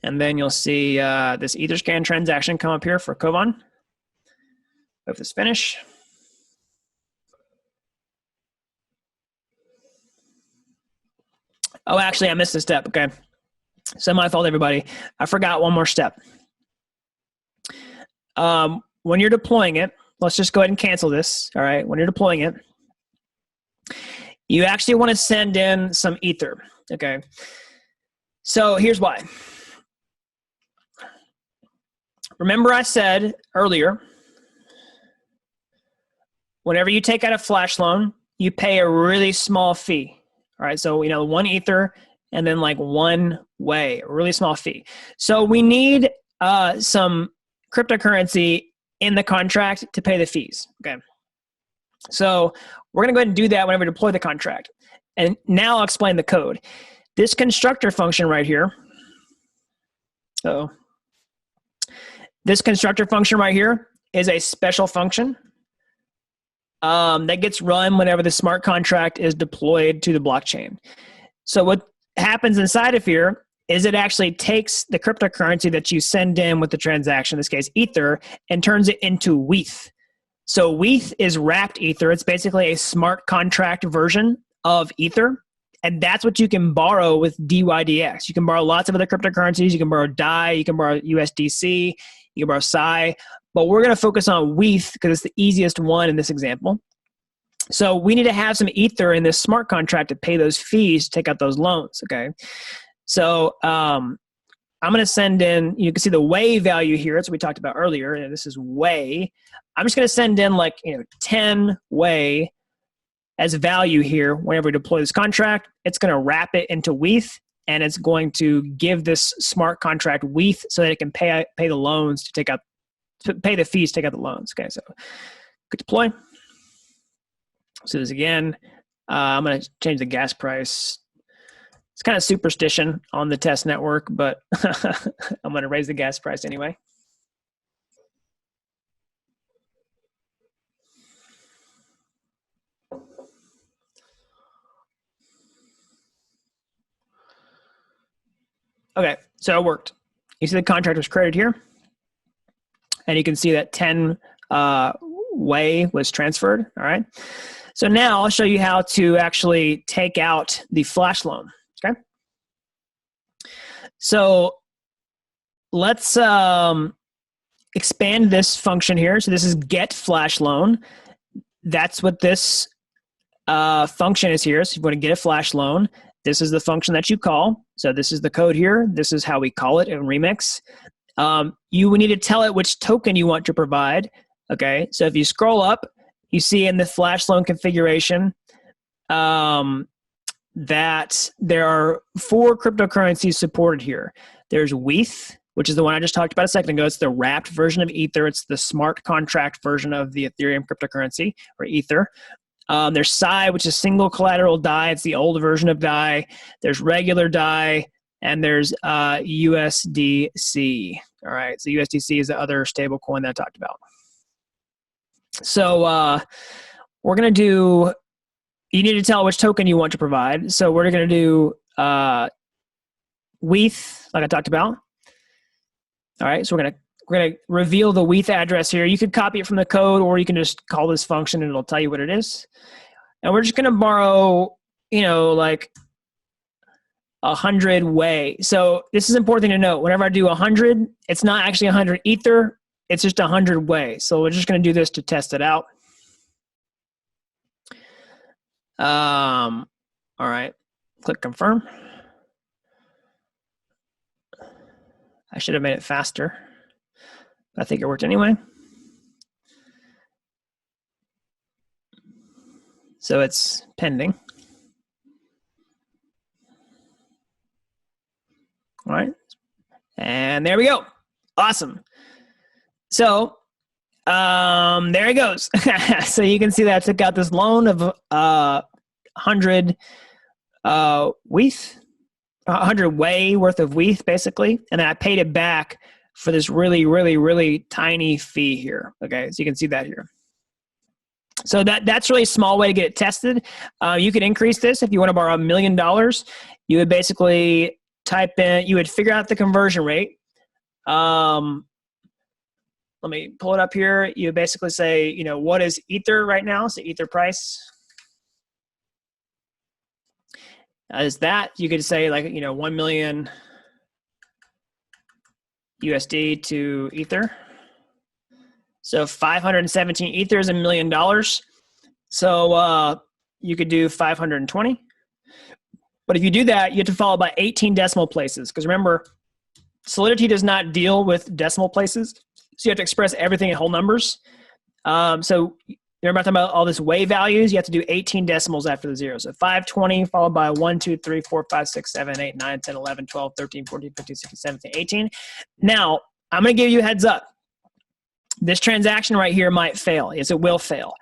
And then you'll see this Etherscan transaction come up here for Kovan. Wait for this finish. Oh, actually, I missed a step. Okay. So my fault, everybody. I forgot one more step. When you're deploying it, let's just go ahead and cancel this. All right. When you're deploying it, you actually want to send in some Ether. Okay. So here's why. Remember I said earlier, whenever you take out a Flashloan, you pay a really small fee. All right. So, 1 Ether and then like 1 way, a really small fee. So we need some cryptocurrency in the contract to pay the fees. Okay. So we're going to go ahead and do that whenever we deploy the contract. And now I'll explain the code. This constructor function right here. This constructor function right here is a special function that gets run whenever the smart contract is deployed to the blockchain. So what happens inside of here is it actually takes the cryptocurrency that you send in with the transaction, in this case Ether, and turns it into WETH. So WETH is wrapped Ether. It's basically a smart contract version of Ether. And that's what you can borrow with DYDX. You can borrow lots of other cryptocurrencies. You can borrow DAI. You can borrow USDC. You can borrow Psi. But we're going to focus on WETH because it's the easiest one in this example. So we need to have some Ether in this smart contract to pay those fees to take out those loans, okay? So I'm going to send in, you can see the way value here. That's what we talked about earlier. And this is way. I'm just going to send in 10 way as value here whenever we deploy this contract. It's going to wrap it into WETH, and it's going to give this smart contract WETH so that it can pay the loans to pay the fees to take out the loans. Okay, so click deploy. So this again. I'm going to change the gas price. It's kind of superstition on the test network, but I'm going to raise the gas price anyway. Okay, so it worked. You see the contract was created here, and you can see that 10 way was transferred. All right. So now I'll show you how to actually take out the Flashloan. Okay. So let's expand this function here. So this is get Flashloan. That's what this function is here. So if you want to get a Flashloan, this is the function that you call. So this is the code here. This is how we call it in Remix. You need to tell it which token you want to provide. Okay, so if you scroll up, you see in the Flashloan configuration that there are 4 cryptocurrencies supported here. There's WETH, which is the one I just talked about a second ago. It's the wrapped version of Ether. It's the smart contract version of the Ethereum cryptocurrency, or Ether. There's Psi, which is single collateral DAI. It's the old version of DAI. There's regular DAI, and there's USDC. All right, so USDC is the other stable coin that I talked about. So we're going to do, you need to tell which token you want to provide. So we're going to do WETH, like I talked about. All right, so we're going to reveal the WETH address here. You could copy it from the code, or you can just call this function and it'll tell you what it is. And we're just going to borrow, like 100 way. So this is an important thing to note. Whenever I do 100, it's not actually 100 Ether. It's just 100 way. So we're just going to do this to test it out. All right. Click confirm. I should have made it faster. I think it worked anyway. So it's pending. All right. And there we go. Awesome. So there it goes. So you can see that I took out this loan of 100 WETH, 100 way worth of WETH, basically. And then I paid it back for this really, really, really tiny fee here. Okay, so you can see that here. So that's really a small way to get it tested. You could increase this if you want to borrow $1 million. You would basically type in, you would figure out the conversion rate. Let me pull it up here. You basically say, what is Ether right now? So Ether price. is that you could say like, 1 million USD to Ether. So 517 Ether is $1 million. So you could do 520. But if you do that, you have to follow by 18 decimal places. Because remember, Solidity does not deal with decimal places. So you have to express everything in whole numbers. So remember I'm talking about all this way values? You have to do 18 decimals after the zero. So 520 followed by 1, 2, 3, 4, 5, 6, 7, 8, 9, 10, 11, 12, 13, 14, 15, 16, 17, 18. Now, I'm going to give you a heads up. This transaction right here might fail. Yes, it will fail.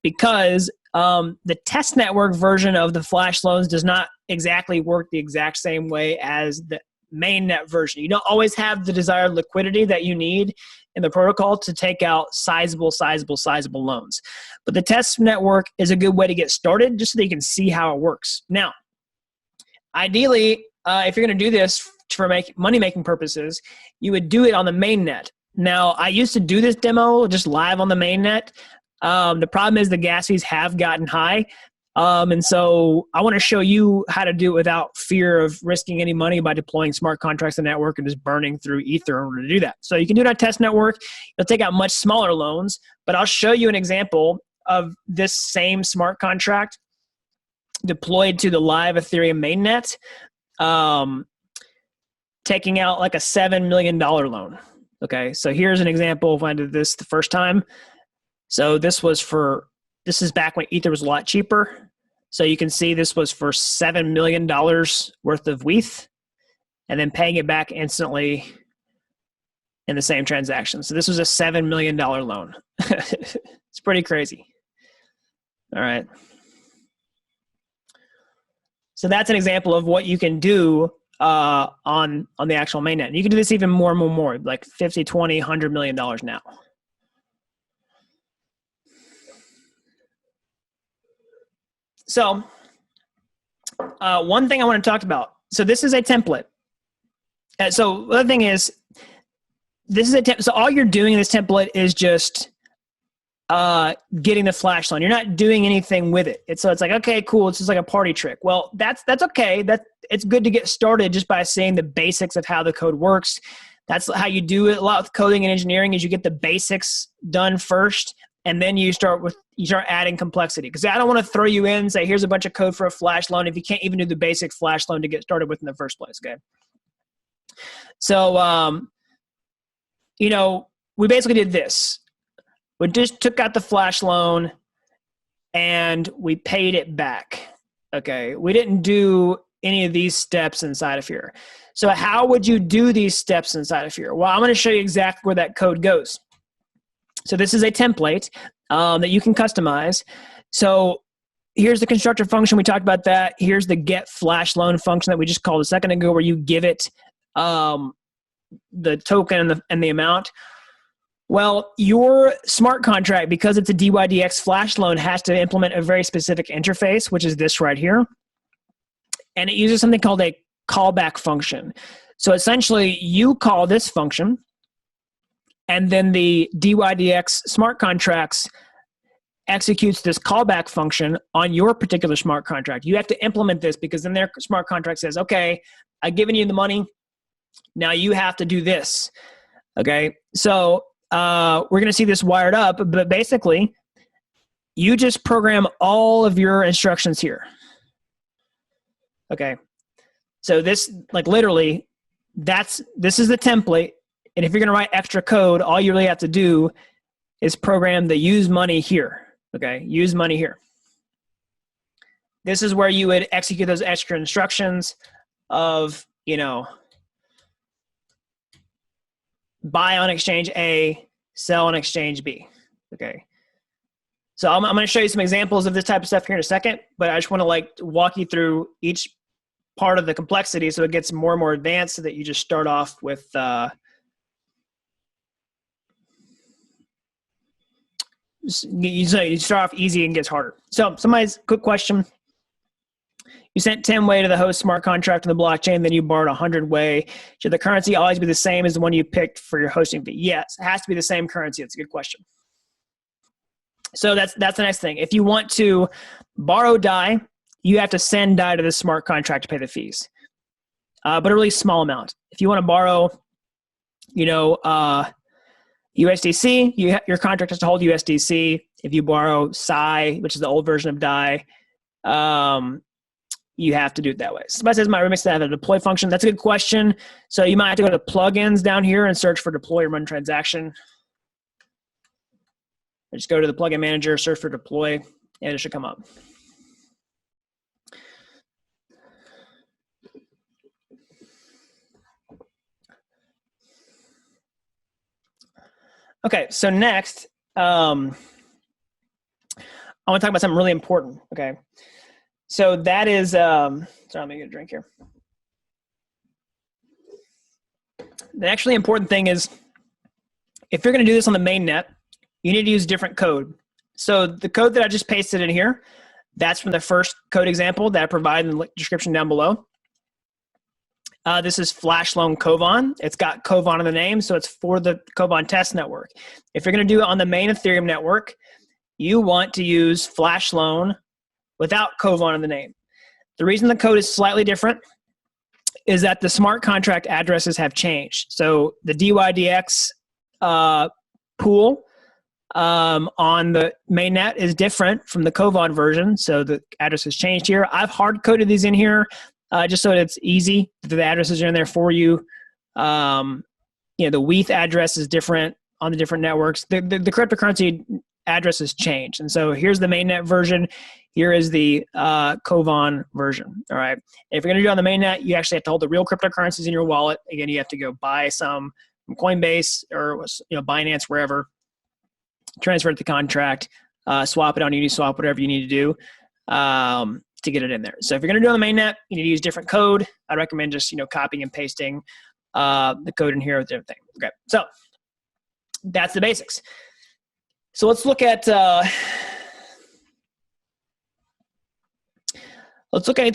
Because the test network version of the Flashloans does not exactly work the exact same way as the mainnet version. You don't always have the desired liquidity that you need in the protocol to take out sizable loans. But the test network is a good way to get started just so that you can see how it works. Now, ideally, if you're going to do this for money-making purposes, you would do it on the mainnet. Now, I used to do this demo just live on the mainnet. The problem is the gas fees have gotten high. And so I want to show you how to do it without fear of risking any money by deploying smart contracts in the network and just burning through Ether in order to do that. So you can do it on test network. You'll take out much smaller loans, but I'll show you an example of this same smart contract deployed to the live Ethereum mainnet, taking out like a $7 million loan. Okay, so here's an example of when I did this the first time. So this is back when Ether was a lot cheaper. So you can see this was for $7 million worth of WETH and then paying it back instantly in the same transaction. So this was a $7 million loan. It's pretty crazy. All right. So that's an example of what you can do on the actual mainnet. You can do this even more and more, like 50, 20, $100 million now. So one thing I want to talk about. So this is a template. So the other thing is, this is a template. So all you're doing in this template is just getting the Flashloan. You're not doing anything with it. So it's like, okay, cool. It's just like a party trick. Well, that's okay. It's good to get started just by seeing the basics of how the code works. That's how you do it a lot with coding and engineering, is you get the basics done first, and then you start adding complexity. Because I don't want to throw you in and say, here's a bunch of code for a Flashloan if you can't even do the basic Flashloan to get started with in the first place. Okay. So, we basically did this. We just took out the Flashloan and we paid it back. Okay. We didn't do any of these steps inside of here. So how would you do these steps inside of here? Well, I'm going to show you exactly where that code goes. So this is a template that you can customize. So here's the constructor function. We talked about that. Here's the get Flashloan function that we just called a second ago, where you give it the token and the amount. Well, your smart contract, because it's a DYDX Flashloan, has to implement a very specific interface, which is this right here. And it uses something called a callback function. So essentially, you call this function, and then the DYDX smart contracts executes this callback function on your particular smart contract. You have to implement this, because then their smart contract says, okay, I've given you the money. Now you have to do this. Okay, so we're going to see this wired up, but basically, you just program all of your instructions here. Okay, so this, like literally, this is the template. And if you're going to write extra code, all you really have to do is program the use money here. Okay, use money here. This is where you would execute those extra instructions of, buy on exchange A, sell on exchange B. Okay. So I'm going to show you some examples of this type of stuff here in a second, but I just want to walk you through each part of the complexity so it gets more and more advanced, so that you just start off with you start off easy and gets harder. So somebody's quick question. You sent 10 way to the host smart contract on the blockchain, then you borrowed 100 way. Should the currency always be the same as the one you picked for your hosting fee? Yes, it has to be the same currency. That's a good question. So that's the next thing. If you want to borrow DAI, you have to send DAI to the smart contract to pay the fees, but a really small amount. If you want to borrow, USDC, your contract has to hold USDC. If you borrow Psi, which is the old version of DAI, you have to do it that way. Somebody says my remix have a deploy function. That's a good question. So you might have to go to plugins down here and search for deploy or run transaction. Or just go to the plugin manager, search for deploy, and it should come up. Okay, so next, I want to talk about something really important, okay? So that is, sorry, let me get a drink here. The actually important thing is, if you're going to do this on the main net, you need to use different code. So the code that I just pasted in here, that's from the first code example that I provided in the description down below. This is Flashloan Kovan. It's got Kovan in the name, so it's for the Kovan test network. If you're going to do it on the main Ethereum network, you want to use Flashloan without Kovan in the name. The reason the code is slightly different is that the smart contract addresses have changed. So the DYDX pool on the mainnet is different from the Kovan version, so the address has changed here. I've hard-coded these in here just so that it's easy. The addresses are in there for you. The WETH address is different on the different networks. The cryptocurrency address has changed. And so here's the mainnet version. Here is the Kovan version. All right. If you're going to do it on the mainnet, you actually have to hold the real cryptocurrencies in your wallet. Again, you have to go buy some from Coinbase or Binance, wherever, transfer it to the contract, swap it on Uniswap, whatever you need to do to get it in there. So if you're going to do it on the mainnet, you need to use different code. I recommend just copying and pasting the code in here with everything. Okay. So that's the basics. So let's look at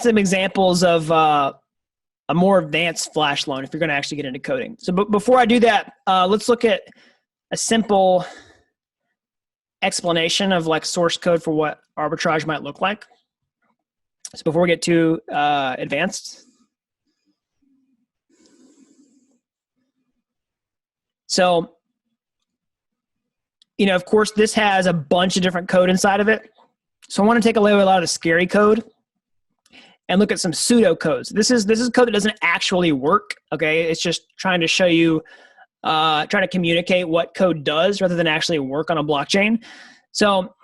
some examples of a more advanced Flashloan if you're going to actually get into coding. So before I do that, let's look at a simple explanation of like source code for what arbitrage might look like. So before we get too advanced. So, of course, this has a bunch of different code inside of it. So I want to take away a lot of the scary code and look at some pseudo codes. This is code that doesn't actually work. Okay, it's just trying to show you, trying to communicate what code does rather than actually work on a blockchain. So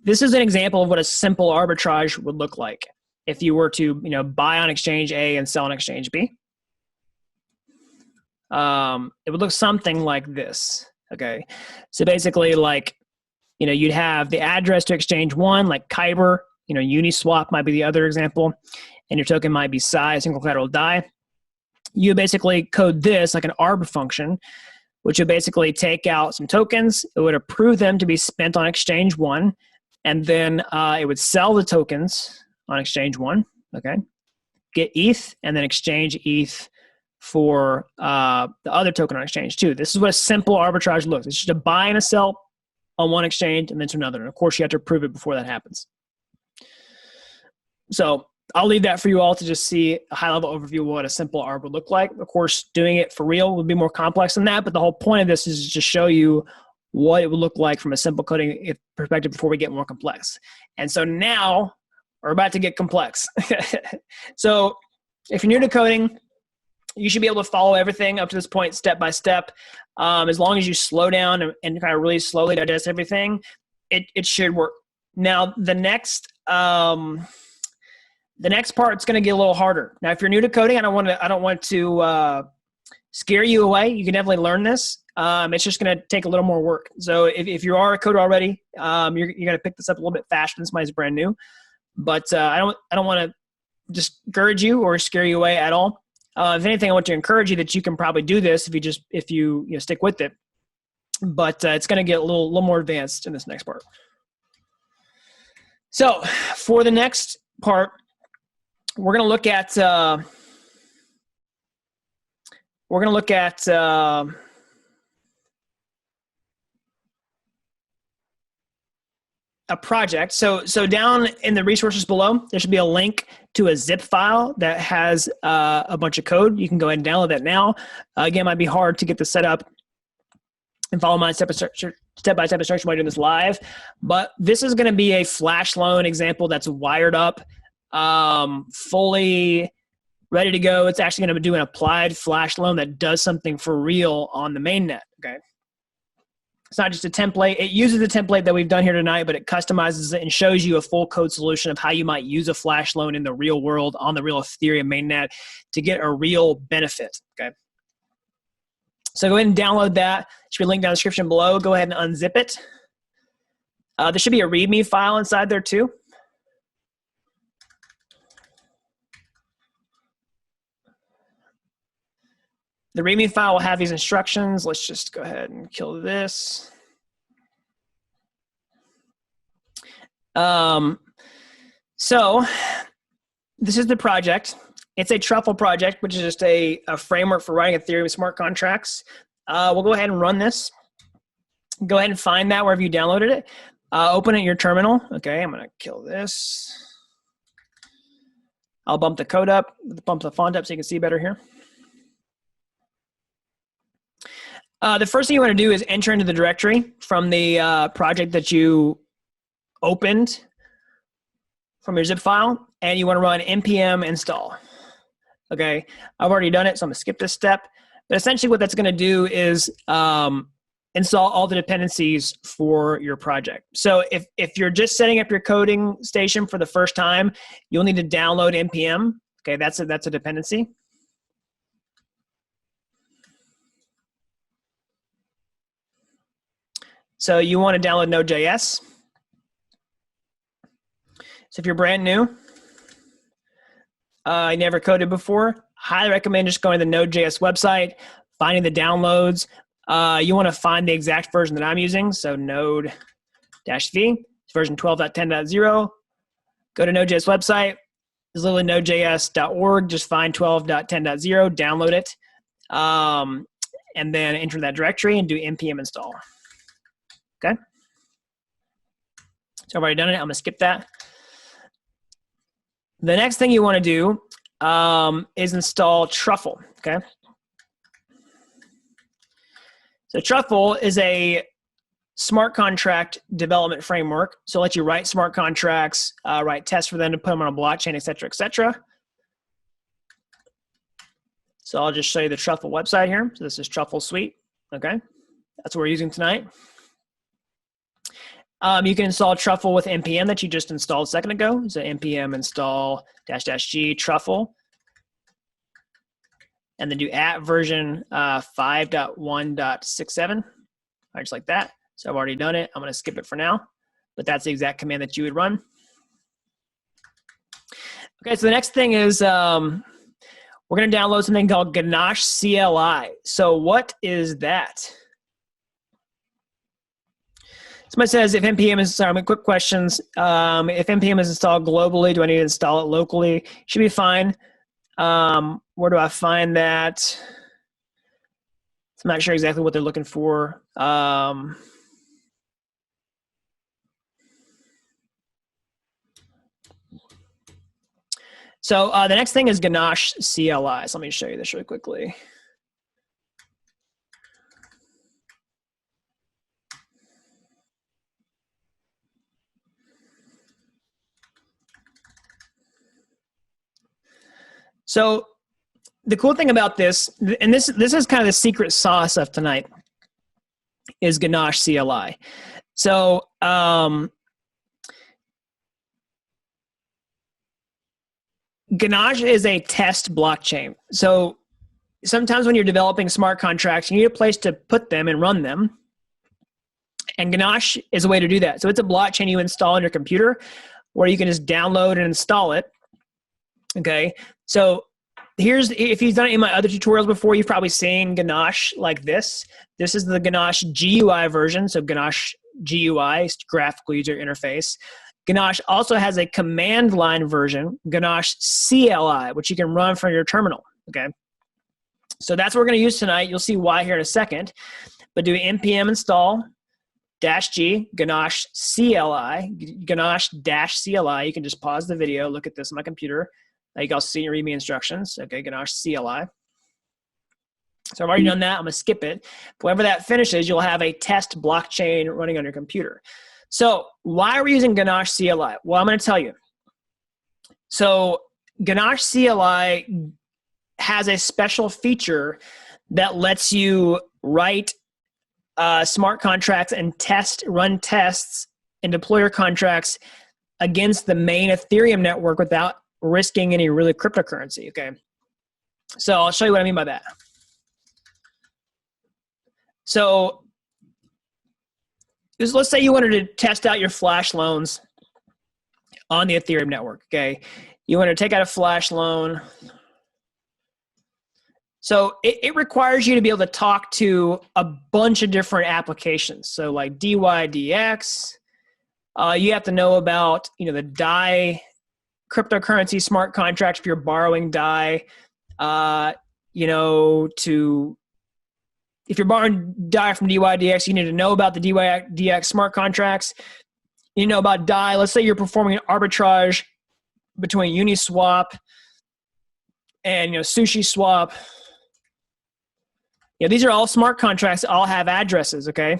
this is an example of what a simple arbitrage would look like if you were to buy on exchange A and sell on exchange B. It would look something like this. Okay, so basically, you'd have the address to exchange one, like Kyber. Uniswap might be the other example, and your token might be Psi, single collateral DAI. You basically code this like an arb function, which would basically take out some tokens. It would approve them to be spent on exchange one, and then it would sell the tokens on exchange one. Okay, get ETH, and then exchange ETH for the other token on exchange too. This is what a simple arbitrage looks. It's just a buy and a sell on one exchange and then to another. And of course, you have to approve it before that happens. So I'll leave that for you all to just see a high-level overview of what a simple arb would look like. Of course, doing it for real would be more complex than that, but the whole point of this is to show you what it would look like from a simple coding perspective before we get more complex. And so now we're about to get complex. So if you're new to coding, you should be able to follow everything up to this point step by step. As long as you slow down and kind of really slowly digest everything, it should work. Now, the next part's going to get a little harder. Now, if you're new to coding, I don't want to scare you away. You can definitely learn this. It's just going to take a little more work. So if you are a coder already, you're going to pick this up a little bit faster than somebody's brand new. But I don't want to discourage you or scare you away at all. If anything, I want to encourage you that you can probably do this if you stick with it. But it's going to get a little more advanced in this next part. So for the next part, we're going to look at a project. So down in the resources below, there should be a link to a zip file that has a bunch of code. You can go ahead and download that now. Again, it might be hard to get this set up and follow my step-by-step instruction while doing this live. But this is going to be a Flashloan example that's wired up, fully ready to go. It's actually going to do an applied Flashloan that does something for real on the mainnet. Okay. It's not just a template. It uses the template that we've done here tonight, but it customizes it and shows you a full code solution of how you might use a Flashloan in the real world on the real Ethereum mainnet to get a real benefit. Okay. So go ahead and download that. There should be a link down in the description below. Go ahead and unzip it. There should be a README file inside there too. The README file will have these instructions. Let's just go ahead and kill this. So this is the project. It's a truffle project, which is just a framework for writing Ethereum smart contracts. We'll go ahead and run this. Go ahead and find that wherever you downloaded it. Open it in your terminal. Okay, I'm gonna kill this. I'll bump the code up, bump the font up so you can see better here. The first thing you want to do is enter into the directory from the project that you opened from your zip file, and you want to run npm install. Okay, I've already done it, so I'm going to skip this step. But essentially what that's going to do is install all the dependencies for your project. So if you're just setting up your coding station for the first time, you'll need to download npm. Okay, that's a dependency. So you want to download Node.js. So if you're brand new, I never coded before, highly recommend just going to the Node.js website, finding the downloads. You want to find the exact version that I'm using, so Node-V, it's version 12.10.0. Go to Node.js website. There's literally nodejs.org. Just find 12.10.0, download it, and then enter that directory and do npm install. Okay. So I've already done it. I'm going to skip that. The next thing you want to do is install Truffle. Okay. So Truffle is a smart contract development framework. So it lets you write smart contracts, write tests for them to put them on a blockchain, et cetera, et cetera. So I'll just show you the Truffle website here. So this is Truffle Suite. Okay. That's what we're using tonight. You can install Truffle with npm that you just installed a second ago. So npm install --g Truffle. And then do version 5.1.67. Just like that. So I've already done it. I'm going to skip it for now. But that's the exact command that you would run. Okay, so the next thing is we're going to download something called Ganache CLI. So what is that? Somebody says, if npm is, sorry, quick questions. If npm is installed globally, do I need to install it locally? Should be fine. Where do I find that? So I'm not sure exactly what they're looking for. So the next thing is Ganache CLI. So let me show you this really quickly. So the cool thing about this, and this is kind of the secret sauce of tonight, is Ganache CLI. So Ganache is a test blockchain. So sometimes when you're developing smart contracts, you need a place to put them and run them. And Ganache is a way to do that. So it's a blockchain you install on your computer where you can just download and install it. Okay, so here's, if you've done it in my other tutorials before, you've probably seen Ganache like this. This is the Ganache GUI version. So Ganache GUI, graphical user interface. Ganache also has a command line version, Ganache CLI, which you can run from your terminal. Okay, so that's what we're going to use tonight. You'll see why here in a second. But do npm install -G, Ganache CLI, Ganache-CLI. You can just pause the video, look at this on my computer. You can also see your README instructions. Okay, Ganache CLI. So I've already done that. I'm going to skip it. Whenever that finishes, you'll have a test blockchain running on your computer. So why are we using Ganache CLI? Well, I'm going to tell you. So Ganache CLI has a special feature that lets you write smart contracts and run tests and deploy your contracts against the main Ethereum network without risking any really cryptocurrency. Okay, so I'll show you what I mean by that. So let's say you wanted to test out your flash loans on the Ethereum network. Okay, you want to take out a flash loan. So it requires you to be able to talk to a bunch of different applications. So like DYDX, you have to know about the DAI cryptocurrency smart contracts if you're borrowing DAI. If you're borrowing DAI from DYDX, you need to know about the DYDX smart contracts. You know about DAI. Let's say you're performing an arbitrage between Uniswap and SushiSwap. These are all smart contracts that all have addresses, okay?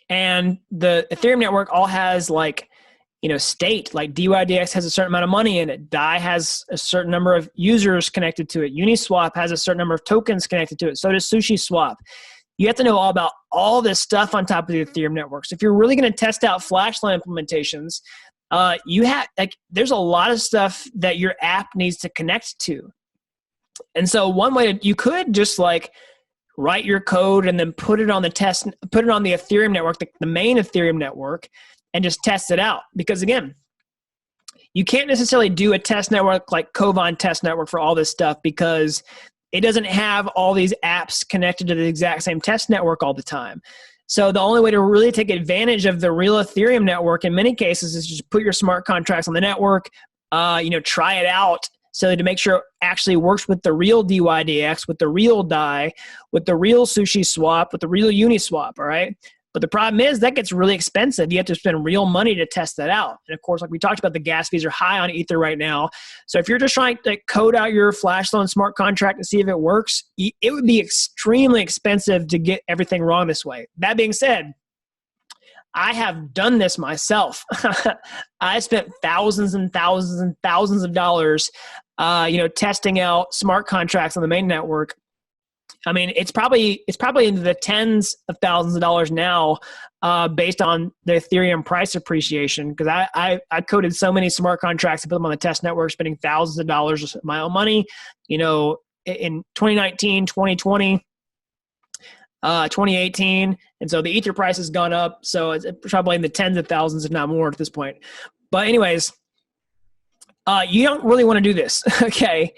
And the Ethereum network all has state, like DYDX has a certain amount of money in it. DAI has a certain number of users connected to it. Uniswap has a certain number of tokens connected to it. So does SushiSwap. You have to know all about all this stuff on top of the Ethereum network. So if you're really going to test out Flashloan implementations, there's a lot of stuff that your app needs to connect to. And so one way you could just write your code and then put it on the Ethereum network, the main Ethereum network, and just test it out. Because again, you can't necessarily do a test network like Kovan test network for all this stuff because it doesn't have all these apps connected to the exact same test network all the time. So the only way to really take advantage of the real Ethereum network in many cases is just put your smart contracts on the network, try it out. So to make sure it actually works with the real DYDX, with the real DAI, with the real SushiSwap, with the real Uniswap, all right? But the problem is that gets really expensive. You have to spend real money to test that out. And of course, like we talked about, the gas fees are high on Ether right now. So if you're just trying to code out your Flashloan smart contract and see if it works, it would be extremely expensive to get everything wrong this way. That being said, I have done this myself. I spent thousands and thousands and thousands of dollars, testing out smart contracts on the main network. I mean, it's probably into the tens of thousands of dollars now, based on the Ethereum price appreciation. Because I coded so many smart contracts to put them on the test network, spending thousands of dollars of my own money. In 2019, 2020. 2018, and so the Ether price has gone up, so it's probably in the tens of thousands, if not more, at this point. But anyways, you don't really want to do this, okay?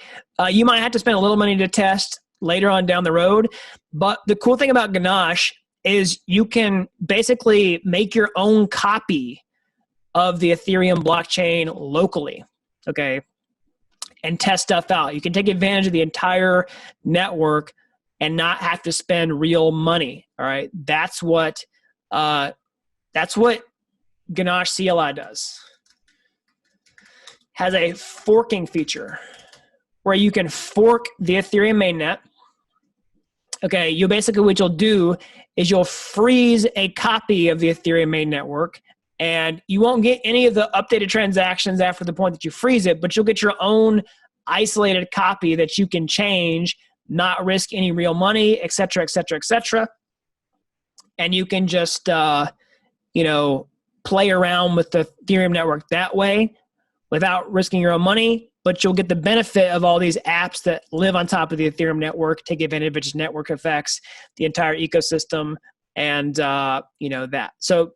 You might have to spend a little money to test later on down the road, but the cool thing about Ganache is you can basically make your own copy of the Ethereum blockchain locally, okay, and test stuff out. You can take advantage of the entire network and not have to spend real money. All right, that's what Ganache CLI does. Has a forking feature where you can fork the Ethereum mainnet. Okay, what you'll do is you'll freeze a copy of the Ethereum main network, and you won't get any of the updated transactions after the point that you freeze it, but you'll get your own isolated copy that you can change, not risk any real money, et cetera, et cetera, et cetera. And you can just, play around with the Ethereum network that way without risking your own money, but you'll get the benefit of all these apps that live on top of the Ethereum network, take advantage of its network effects, the entire ecosystem, and, that. So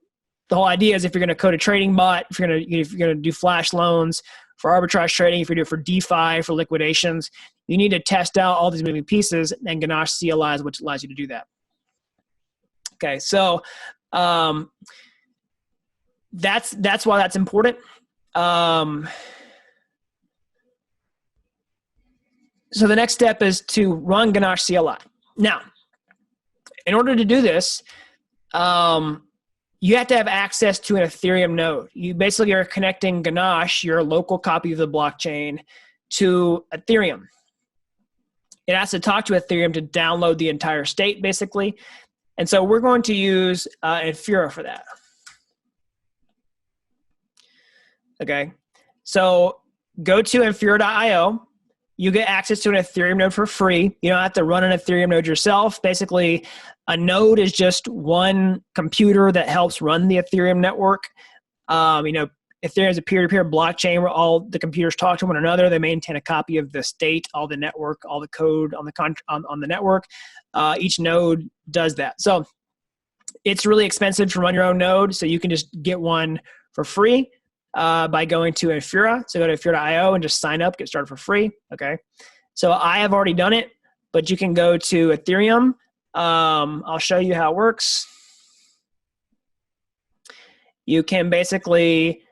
the whole idea is if you're going to code a trading bot, if you're going to do flash loans for arbitrage trading, if you're doing it for DeFi, for liquidations, you need to test out all these moving pieces, and Ganache CLI is what allows you to do that. Okay, so that's why that's important. So the next step is to run Ganache CLI. Now, in order to do this, you have to have access to an Ethereum node. You basically are connecting Ganache, your local copy of the blockchain, to Ethereum. It has to talk to Ethereum to download the entire state, basically. And so we're going to use Infura for that. Okay, so go to infura.io. You get access to an Ethereum node for free. You don't have to run an Ethereum node yourself. Basically, a node is just one computer that helps run the Ethereum network. Ethereum is a peer-to-peer blockchain where all the computers talk to one another. They maintain a copy of the state, all the network, all the code on the network. Each node does that. So it's really expensive to run your own node, so you can just get one for free by going to Infura. So go to infura.io and just sign up, get started for free. Okay. So I have already done it, but you can go to Ethereum. I'll show you how it works. You can basically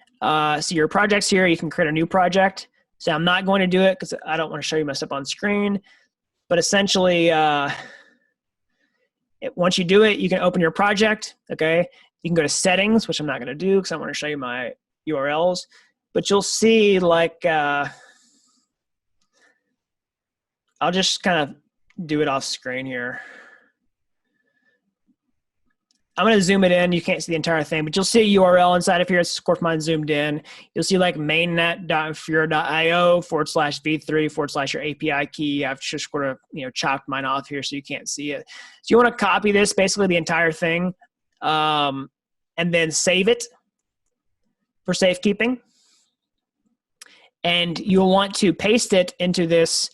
see your projects here. You can create a new project. So I'm not going to do it because I don't want to show you my stuff on screen. But essentially, once you do it, you can open your project. Okay. You can go to settings, which I'm not going to do because I want to show you my URLs. But you'll see like, I'll just kind of do it off screen here. I'm going to zoom it in. You can't see the entire thing, but you'll see a URL inside of here. It's, of course, mine zoomed in. You'll see like mainnet.infura.io/v3/ your API key. I've just sort of, chopped mine off here so you can't see it. So you want to copy this, basically the entire thing, and then save it for safekeeping. And you'll want to paste it into this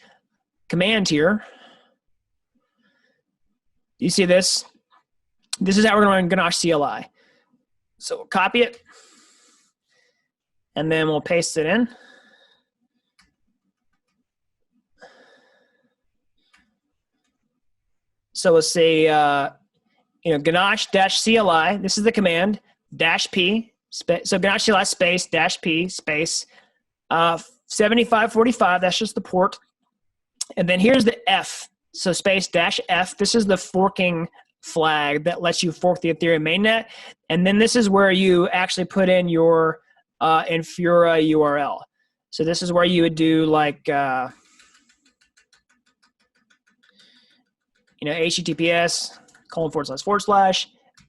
command here. You see this? This is how we're going to run Ganache CLI. So we'll copy it, and then we'll paste it in. So we'll say, Ganache-CLI. This is the command, -p. So Ganache CLI space -p space 7545. That's just the port. And then here's the F. So space -f. This is the forking flag that lets you fork the Ethereum mainnet. And then this is where you actually put in your Infura URL. So this is where you would do like, https://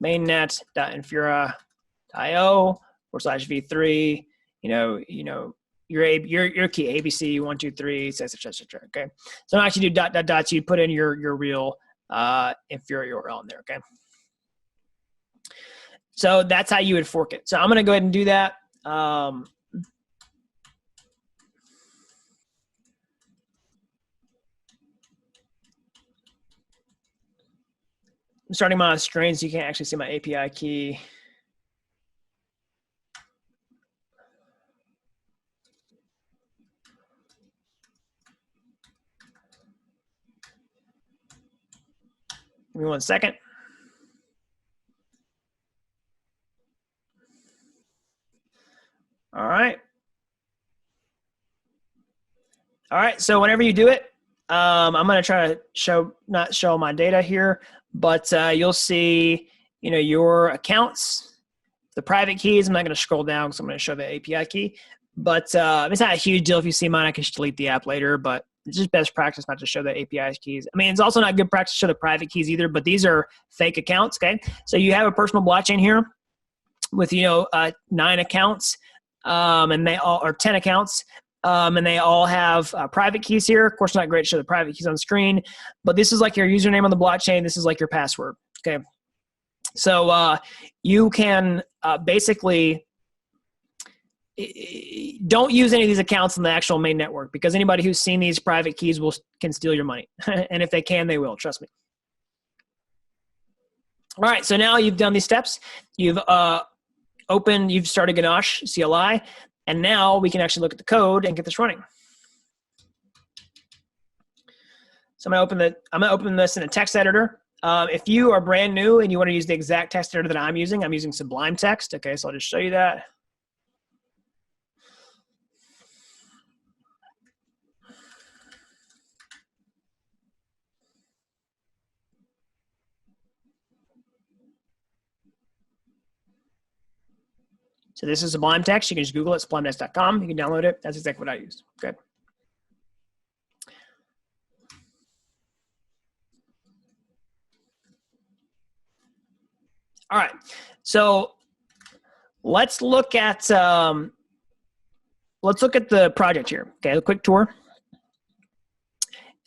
mainnet.infura.io/v3, your key ABC 1 2 3 etc. Okay, so don't actually do ... You put in your real Infura URL in there. Okay, so that's how you would fork it. So I'm going to go ahead and do that. I'm starting my screen so you can't actually see my API key. Give me 1 second. All right. All right, so whenever you do it, I'm going to try to not show my data here, but you'll see, your accounts, the private keys. I'm not going to scroll down because I'm going to show the API key, but it's not a huge deal. If you see mine, I can just delete the app later, but it's just best practice not to show the API keys. I mean, it's also not good practice to show the private keys either, but these are fake accounts, okay? So you have a personal blockchain here with, 9 accounts, and they all are 10 accounts. And they all have private keys here. Of course, not great to show the private keys on screen, but this is like your username on the blockchain. This is like your password, okay? So you can basically don't use any of these accounts on the actual main network because anybody who's seen these private keys can steal your money. And if they can, they will, trust me. All right, so now you've done these steps. You've started Ganache CLI. And now we can actually look at the code and get this running. So I'm going to open this in a text editor. If you are brand new and you want to use the exact text editor that I'm using Sublime Text. Okay, so I'll just show you that. So this is Sublime Text. You can just Google it, sublimetext.com. You can download it. That's exactly what I used. Okay. All right. So let's look at the project here. Okay, a quick tour.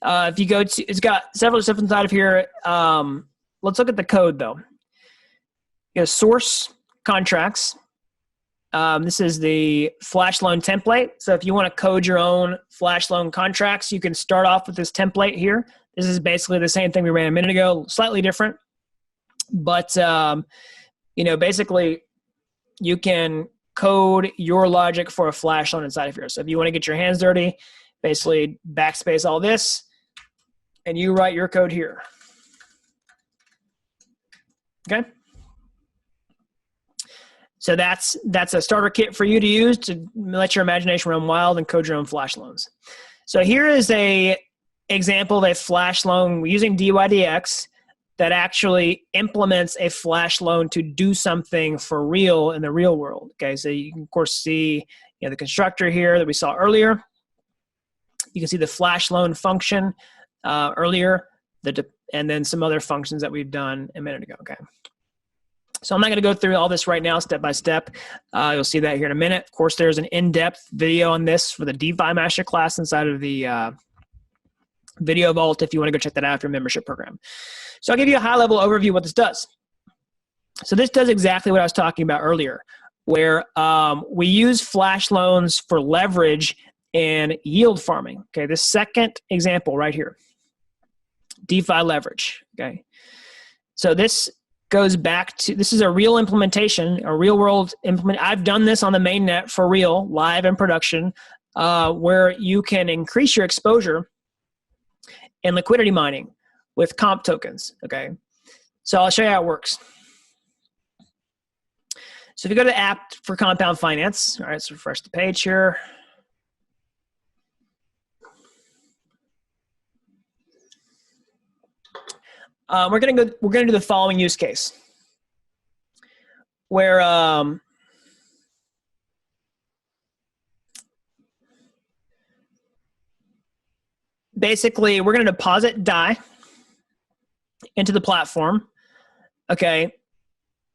If you go to, it's got several stuff inside of here. Let's look at the code though. You go source contracts. This is the Flashloan template. So if you want to code your own Flashloan contracts, you can start off with this template here. This is basically the same thing we ran a minute ago, slightly different. But, basically you can code your logic for a Flashloan inside of here. So if you want to get your hands dirty, basically backspace all this, and you write your code here. Okay? So that's a starter kit for you to use to let your imagination run wild and code your own flash loans. So here is a example of a flash loan using DYDX that actually implements a flash loan to do something for real in the real world. Okay, so you can of course see the constructor here that we saw earlier. You can see the flash loan function earlier, and then some other functions that we've done a minute ago. Okay. So I'm not going to go through all this right now, step by step. You'll see that here in a minute. Of course, there's an in-depth video on this for the DeFi masterclass inside of the video vault if you want to go check that out for your membership program. So I'll give you a high-level overview of what this does. So this does exactly what I was talking about earlier, where we use flash loans for leverage and yield farming. Okay, this second example right here, DeFi leverage. Okay, so this goes back to, this is a real implementation, a real world implement. I've done this on the mainnet for real, live in production, where you can increase your exposure in liquidity mining with comp tokens. Okay, so I'll show you how it works. So if you go to the app for Compound Finance, all right, let's refresh the page here. We're gonna do the following use case, where basically we're gonna deposit DAI into the platform, okay,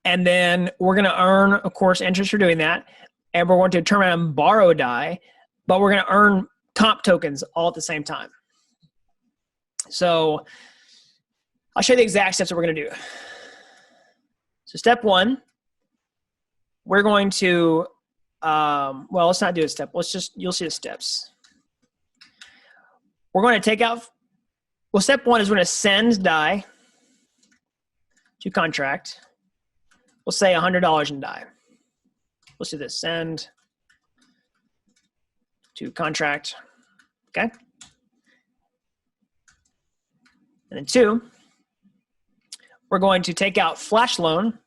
and then we're gonna earn, of course, interest for doing that, and we're going to turn around and borrow DAI, but we're gonna earn comp tokens all at the same time. So I'll show you the exact steps that we're going to do. So step one, we're going to, well, let's not do a step. You'll see the steps. We're going to take out, well, step one is we're going to send DAI to contract. We'll say $100 in DAI. Let's do this, send to contract, okay? And then two, we're going to take out flash loan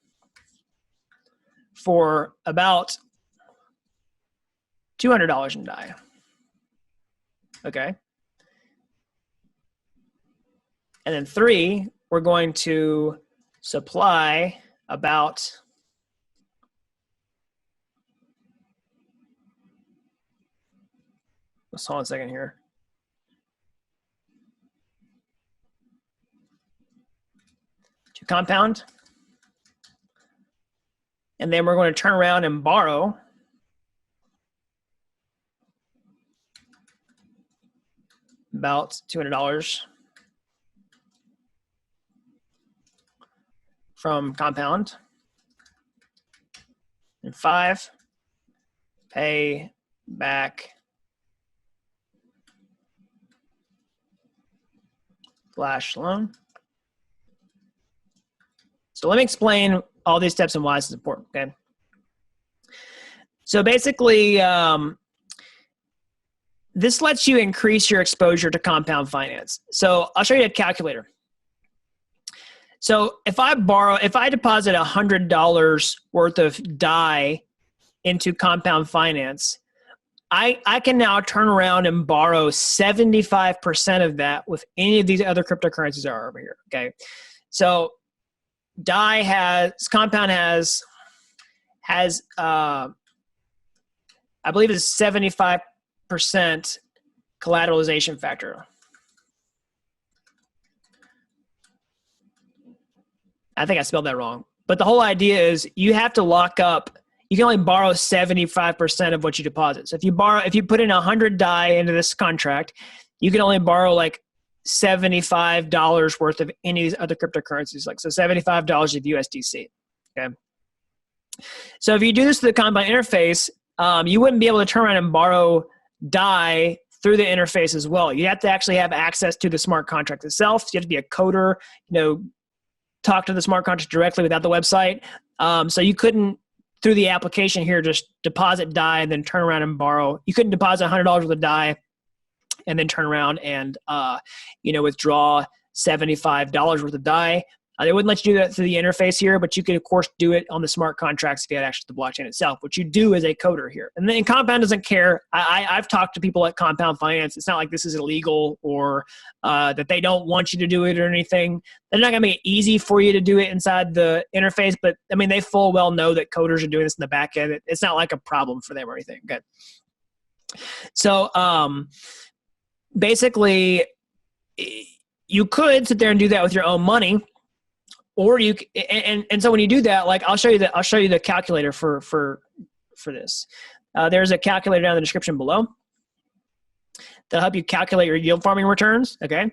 for about $200 in DAI. Okay. And then three, we're going to supply about let's hold on a second here. To Compound. And then we're going to turn around and borrow about $200 from Compound. And five, pay back flash loan. So let me explain all these steps and why this is important, okay? So basically, this lets you increase your exposure to compound finance. So I'll show you a calculator. So if I deposit $100 worth of DAI into compound finance, I can now turn around and borrow 75% of that with any of these other cryptocurrencies that are over here, okay? So compound has has, I believe it's 75% collateralization factor. I think I spelled that wrong. But the whole idea is you have to lock up. You can only borrow 75% of what you deposit. So if you put in 100 DAI into this contract, you can only borrow like $75 worth of any of these other cryptocurrencies. Like, so $75 of USDC. Okay. So if you do this to the Compound interface, you wouldn't be able to turn around and borrow DAI through the interface as well. You have to actually have access to the smart contract itself. So you have to be a coder, talk to the smart contract directly without the website. So you couldn't, through the application here, just deposit DAI and then turn around and borrow. You couldn't deposit $100 worth of DAI and then turn around and, withdraw $75 worth of DAI. They wouldn't let you do that through the interface here, but you could, of course, do it on the smart contracts if you had access to the blockchain itself, which you do as a coder here. And then Compound doesn't care. I've talked to people at Compound Finance. It's not like this is illegal or that they don't want you to do it or anything. They're not going to make it easy for you to do it inside the interface, but, I mean, they full well know that coders are doing this in the back end. It's not like a problem for them or anything. Okay. So basically, you could sit there and do that with your own money. Or you and so when you do that, like I'll show you the calculator for this. There's a calculator down in the description below that'll help you calculate your yield farming returns. Okay,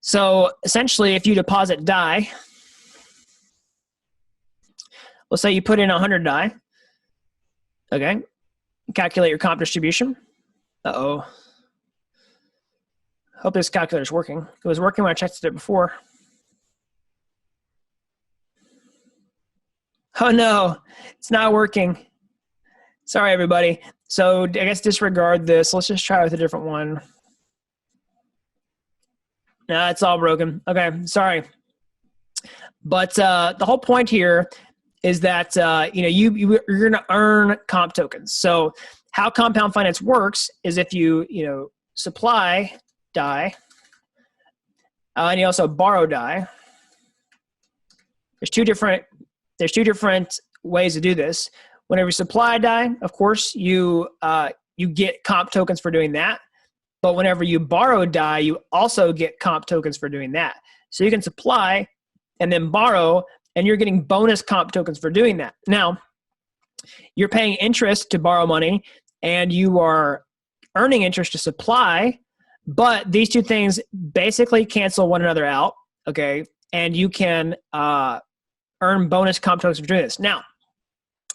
so essentially, if you deposit DAI, let's say you put in 100 DAI. Okay, calculate your comp distribution. Hope this calculator's working. It was working when I checked it before. Oh no, it's not working. Sorry, everybody. So I guess disregard this. Let's just try with a different one. Nah, it's all broken. Okay, sorry. But the whole point here is that you're going to earn comp tokens. So how Compound Finance works is if you supply DAI and you also borrow DAI. There's two different ways to do this. Whenever you supply DAI, of course, you get comp tokens for doing that. But whenever you borrow DAI, you also get comp tokens for doing that. So you can supply and then borrow, and you're getting bonus comp tokens for doing that. Now, you're paying interest to borrow money, and you are earning interest to supply, but these two things basically cancel one another out, okay? And you can earn bonus comp tokens for doing this. Now,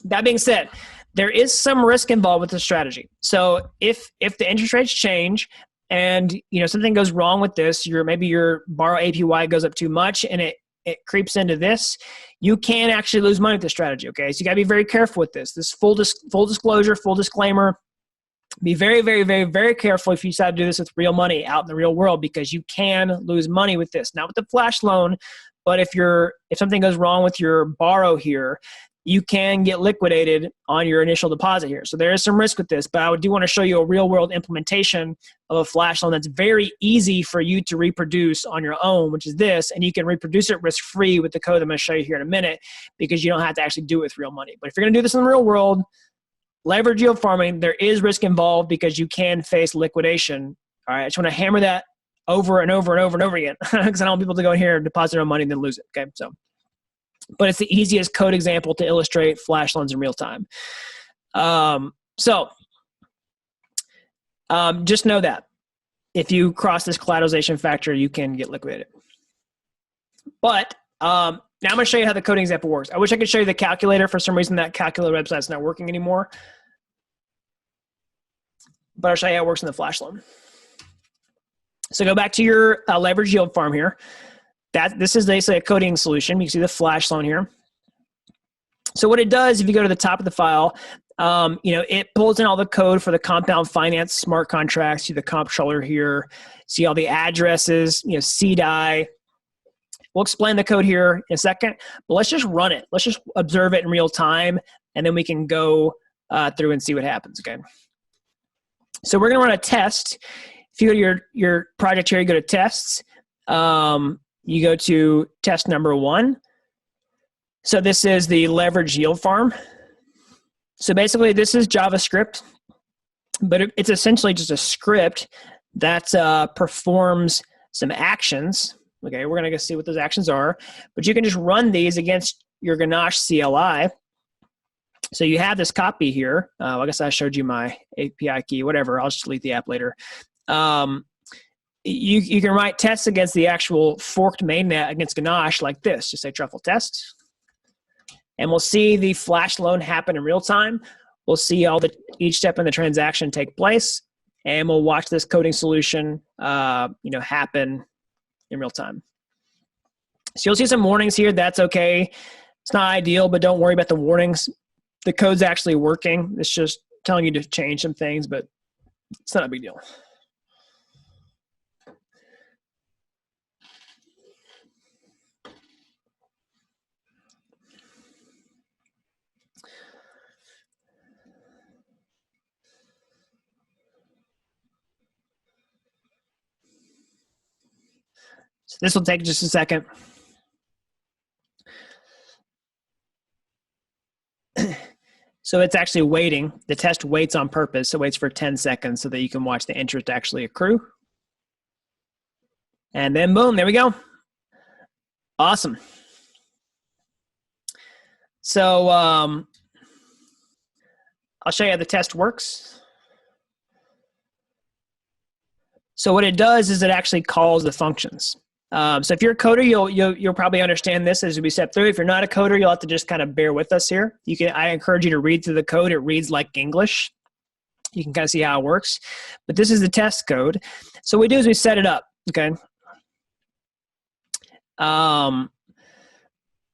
that being said, there is some risk involved with the strategy. So if the interest rates change and something goes wrong with this, maybe your borrow APY goes up too much and it creeps into this, you can actually lose money with this strategy. Okay, so you got to be very careful with this. This full disclosure, full disclaimer. Be very, very, very, very careful if you decide to do this with real money out in the real world, because you can lose money with this. Not with the flash loan, but if something goes wrong with your borrow here, you can get liquidated on your initial deposit here. So there is some risk with this, but I do want to show you a real world implementation of a flash loan that's very easy for you to reproduce on your own, which is this, and you can reproduce it risk free with the code I'm going to show you here in a minute, because you don't have to actually do it with real money. But if you're going to do this in the real world, leverage yield farming, there is risk involved because you can face liquidation. All right, I just want to hammer that over and over and over and over again, because I don't want people to go in here and deposit their money and then lose it. Okay, so, but it's the easiest code example to illustrate flash loans in real time. Just know that if you cross this collateralization factor, you can get liquidated. But now I'm going to show you how the coding example works. I wish I could show you the calculator. For some reason, that calculator website's not working anymore. But I'll show you how it works in the flash loan. So go back to your leverage yield farm here. This is basically a coding solution. You can see the flash loan here. So what it does, if you go to the top of the file, it pulls in all the code for the Compound Finance smart contracts. See the comptroller here. See all the addresses, CDI. We'll explain the code here in a second, but let's just run it. Let's just observe it in real time, and then we can go through and see what happens, okay? So we're going to run a test. If you go to your project here, you go to tests. You go to test number 1. So this is the leverage yield farm. So basically, this is JavaScript, but it's essentially just a script that performs some actions. Okay, we're going to go see what those actions are, but you can just run these against your Ganache CLI. So you have this copy here. I guess I showed you my API key, whatever. I'll just delete the app later. You can write tests against the actual forked mainnet against Ganache like this. Just say truffle test. And we'll see the Flashloan happen in real time. We'll see each step in the transaction take place. And we'll watch this coding solution happen in real time. So you'll see some warnings here. That's okay. It's not ideal, but don't worry about the warnings. The code's actually working. It's just telling you to change some things, but it's not a big deal. So this will take just a second. So it's actually waiting. The test waits on purpose. It waits for 10 seconds so that you can watch the interest actually accrue. And then boom, there we go. Awesome. So I'll show you how the test works. So what it does is it actually calls the functions. So if you're a coder, you'll probably understand this as we step through. If you're not a coder, you'll have to just kind of bear with us here. I encourage you to read through the code. It reads like English. You can kind of see how it works. But this is the test code. So what we do is we set it up, okay?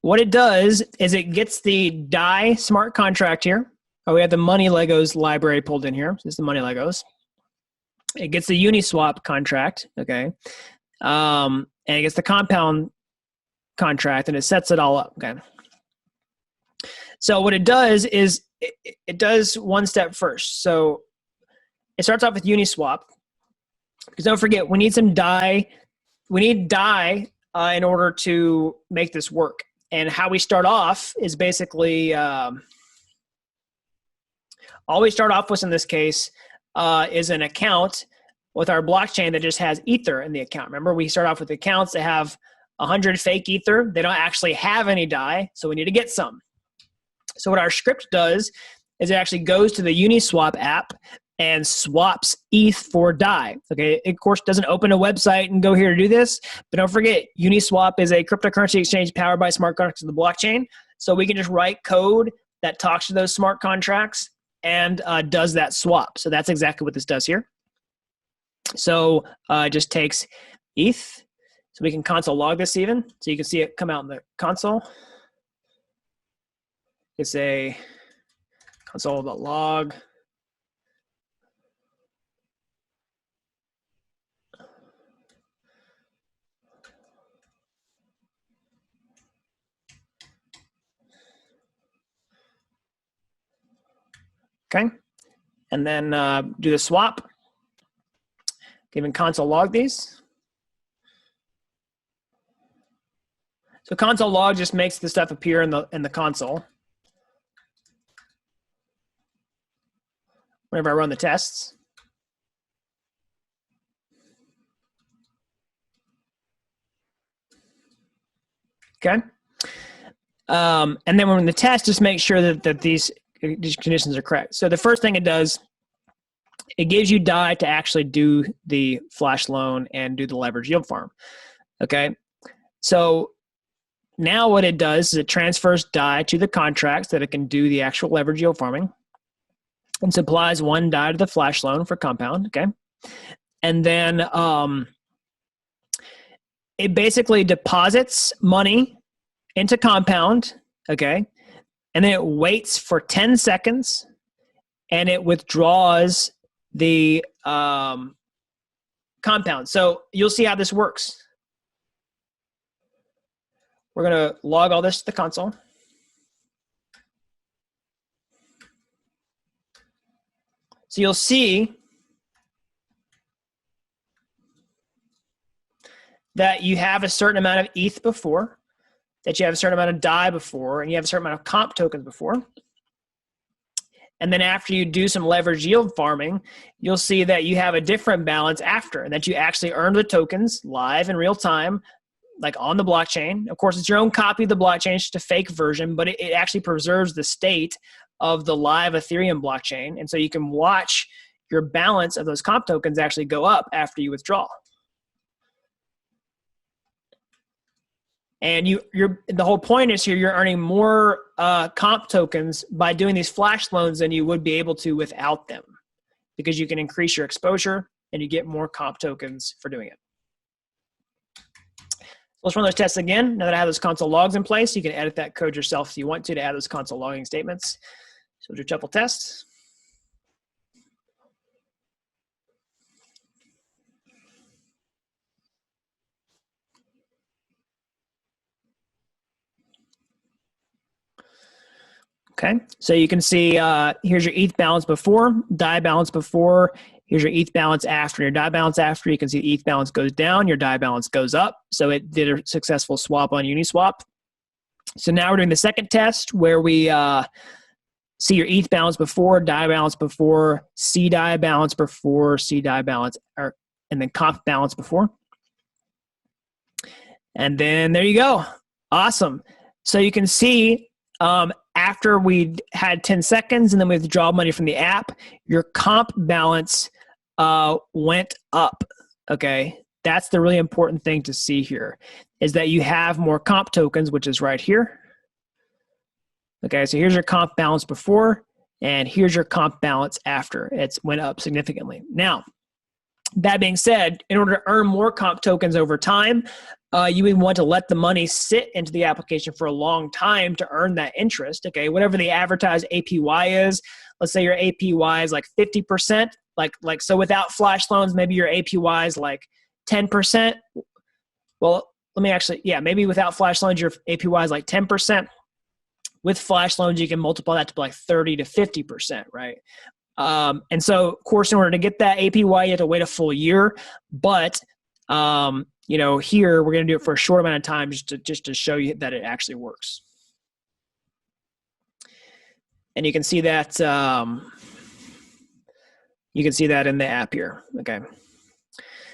What it does is it gets the DAI smart contract here. We have the Money Legos library pulled in here. This is the Money Legos. It gets the Uniswap contract, okay? And it gets the compound contract, and it sets it all up, okay? So what it does is it does one step first. So it starts off with Uniswap, because don't forget, we need some DAI. We need DAI in order to make this work. And how we start off is basically, all we start off with in this case is an account with our blockchain that just has Ether in the account. Remember, we start off with accounts that have 100 fake Ether. They don't actually have any DAI, so we need to get some. So what our script does is it actually goes to the Uniswap app and swaps ETH for DAI. Okay, it, of course, doesn't open a website and go here to do this, but don't forget, Uniswap is a cryptocurrency exchange powered by smart contracts of the blockchain. So we can just write code that talks to those smart contracts and does that swap. So that's exactly what this does here. So it just takes ETH. So we can console log this even. So you can see it come out in the console. It's a console.log. Okay. And then do the swap. Even console log these. So console log just makes the stuff appear in the console whenever I run the tests. Okay. And then when the test, just make sure that these conditions are correct. So the first thing it does, it gives you DAI to actually do the flash loan and do the leverage yield farm. Okay. So now what it does is it transfers DAI to the contracts that it can do the actual leverage yield farming and supplies one DAI to the flash loan for compound. Okay. And then it basically deposits money into compound. Okay. And then it waits for 10 seconds and it withdraws the compound. So you'll see how this works. We're going to log all this to the console. So you'll see that you have a certain amount of ETH before, that you have a certain amount of DAI before, and you have a certain amount of comp tokens before. And then after you do some leverage yield farming, you'll see that you have a different balance after, and that you actually earn the tokens live in real time, like on the blockchain. Of course, it's your own copy of the blockchain. It's just a fake version, but it actually preserves the state of the live Ethereum blockchain. And so you can watch your balance of those comp tokens actually go up after you withdraw. And the whole point is here, you're earning more comp tokens by doing these flash loans than you would be able to without them, because you can increase your exposure and you get more comp tokens for doing it. Let's run those tests again. Now that I have those console logs in place, you can edit that code yourself if you want to add those console logging statements. So we'll do a couple tests. Okay, so you can see here's your ETH balance before, DAI balance before, here's your ETH balance after, your DAI balance after. You can see the ETH balance goes down, your DAI balance goes up. So it did a successful swap on Uniswap. So now we're doing the second test where we see your ETH balance before, DAI balance before, CDAI balance before, CDAI balance, and then comp balance before. And then there you go. Awesome. So you can see after we had 10 seconds and then we withdraw money from the app, your comp balance went up, okay? That's the really important thing to see here, is that you have more comp tokens, which is right here. Okay, so here's your comp balance before, and here's your comp balance after. It's went up significantly. Now, that being said, in order to earn more comp tokens over time, you would want to let the money sit into the application for a long time to earn that interest. Okay, whatever the advertised APY is, let's say your APY is like 50%, like so without flash loans, maybe your APY is like 10%. Well, let me actually, yeah, maybe without flash loans, your APY is like 10%. With flash loans, you can multiply that to like 30 to 50%, right? And so, of course, in order to get that APY, you have to wait a full year. But you know, here we're going to do it for a short amount of time, just to show you that it actually works. And you can see that in the app here. Okay,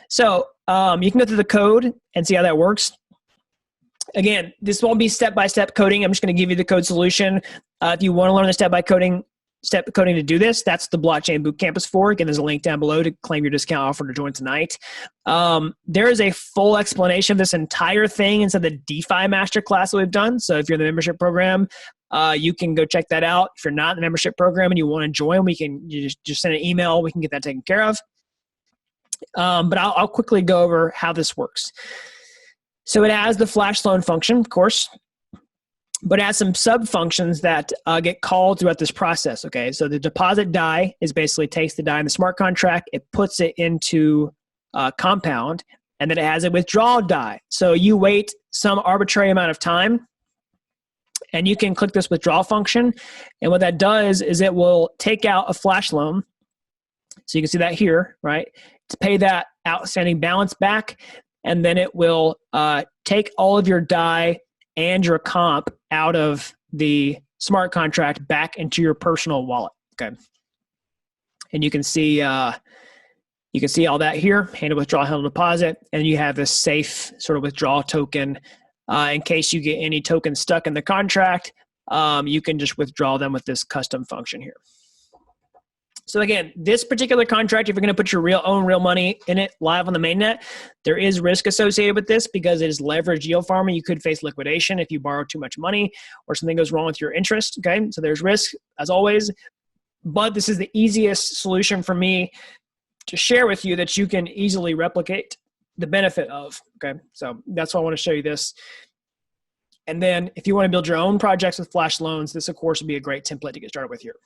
so you can go through the code and see how that works. Again, this won't be step-by-step coding. I'm just going to give you the code solution. If you want to learn the step coding to do this, that's the Blockchain Bootcamp is for. Again, there's a link down below to claim your discount offer to join tonight. There is a full explanation of this entire thing inside the DeFi masterclass that we've done. So if you're in the membership program, you can go check that out. If you're not in the membership program and you want to join, you just send an email. We can get that taken care of. But I'll quickly go over how this works. So it has the flash loan function, of course, but it has some sub functions that get called throughout this process. Okay, so the deposit DAI is basically takes the DAI in the smart contract, it puts it into Compound, and then it has a withdrawal DAI. So you wait some arbitrary amount of time, and you can click this withdrawal function, and what that does is it will take out a flash loan. So you can see that here, right? To pay that outstanding balance back, and then it will take all of your DAI and your comp out of the smart contract back into your personal wallet. Okay, and you can see all that here: handle withdrawal, handle deposit, and you have this safe sort of withdrawal token in case you get any tokens stuck in the contract. You can just withdraw them with this custom function here. So again, this particular contract, if you're going to put your own real money in it live on the mainnet, there is risk associated with this because it is leverage yield farming. You could face liquidation if you borrow too much money or something goes wrong with your interest. Okay, so there's risk as always, but this is the easiest solution for me to share with you that you can easily replicate the benefit of. Okay, so that's why I want to show you this. And then if you want to build your own projects with flash loans, this of course would be a great template to get started with here.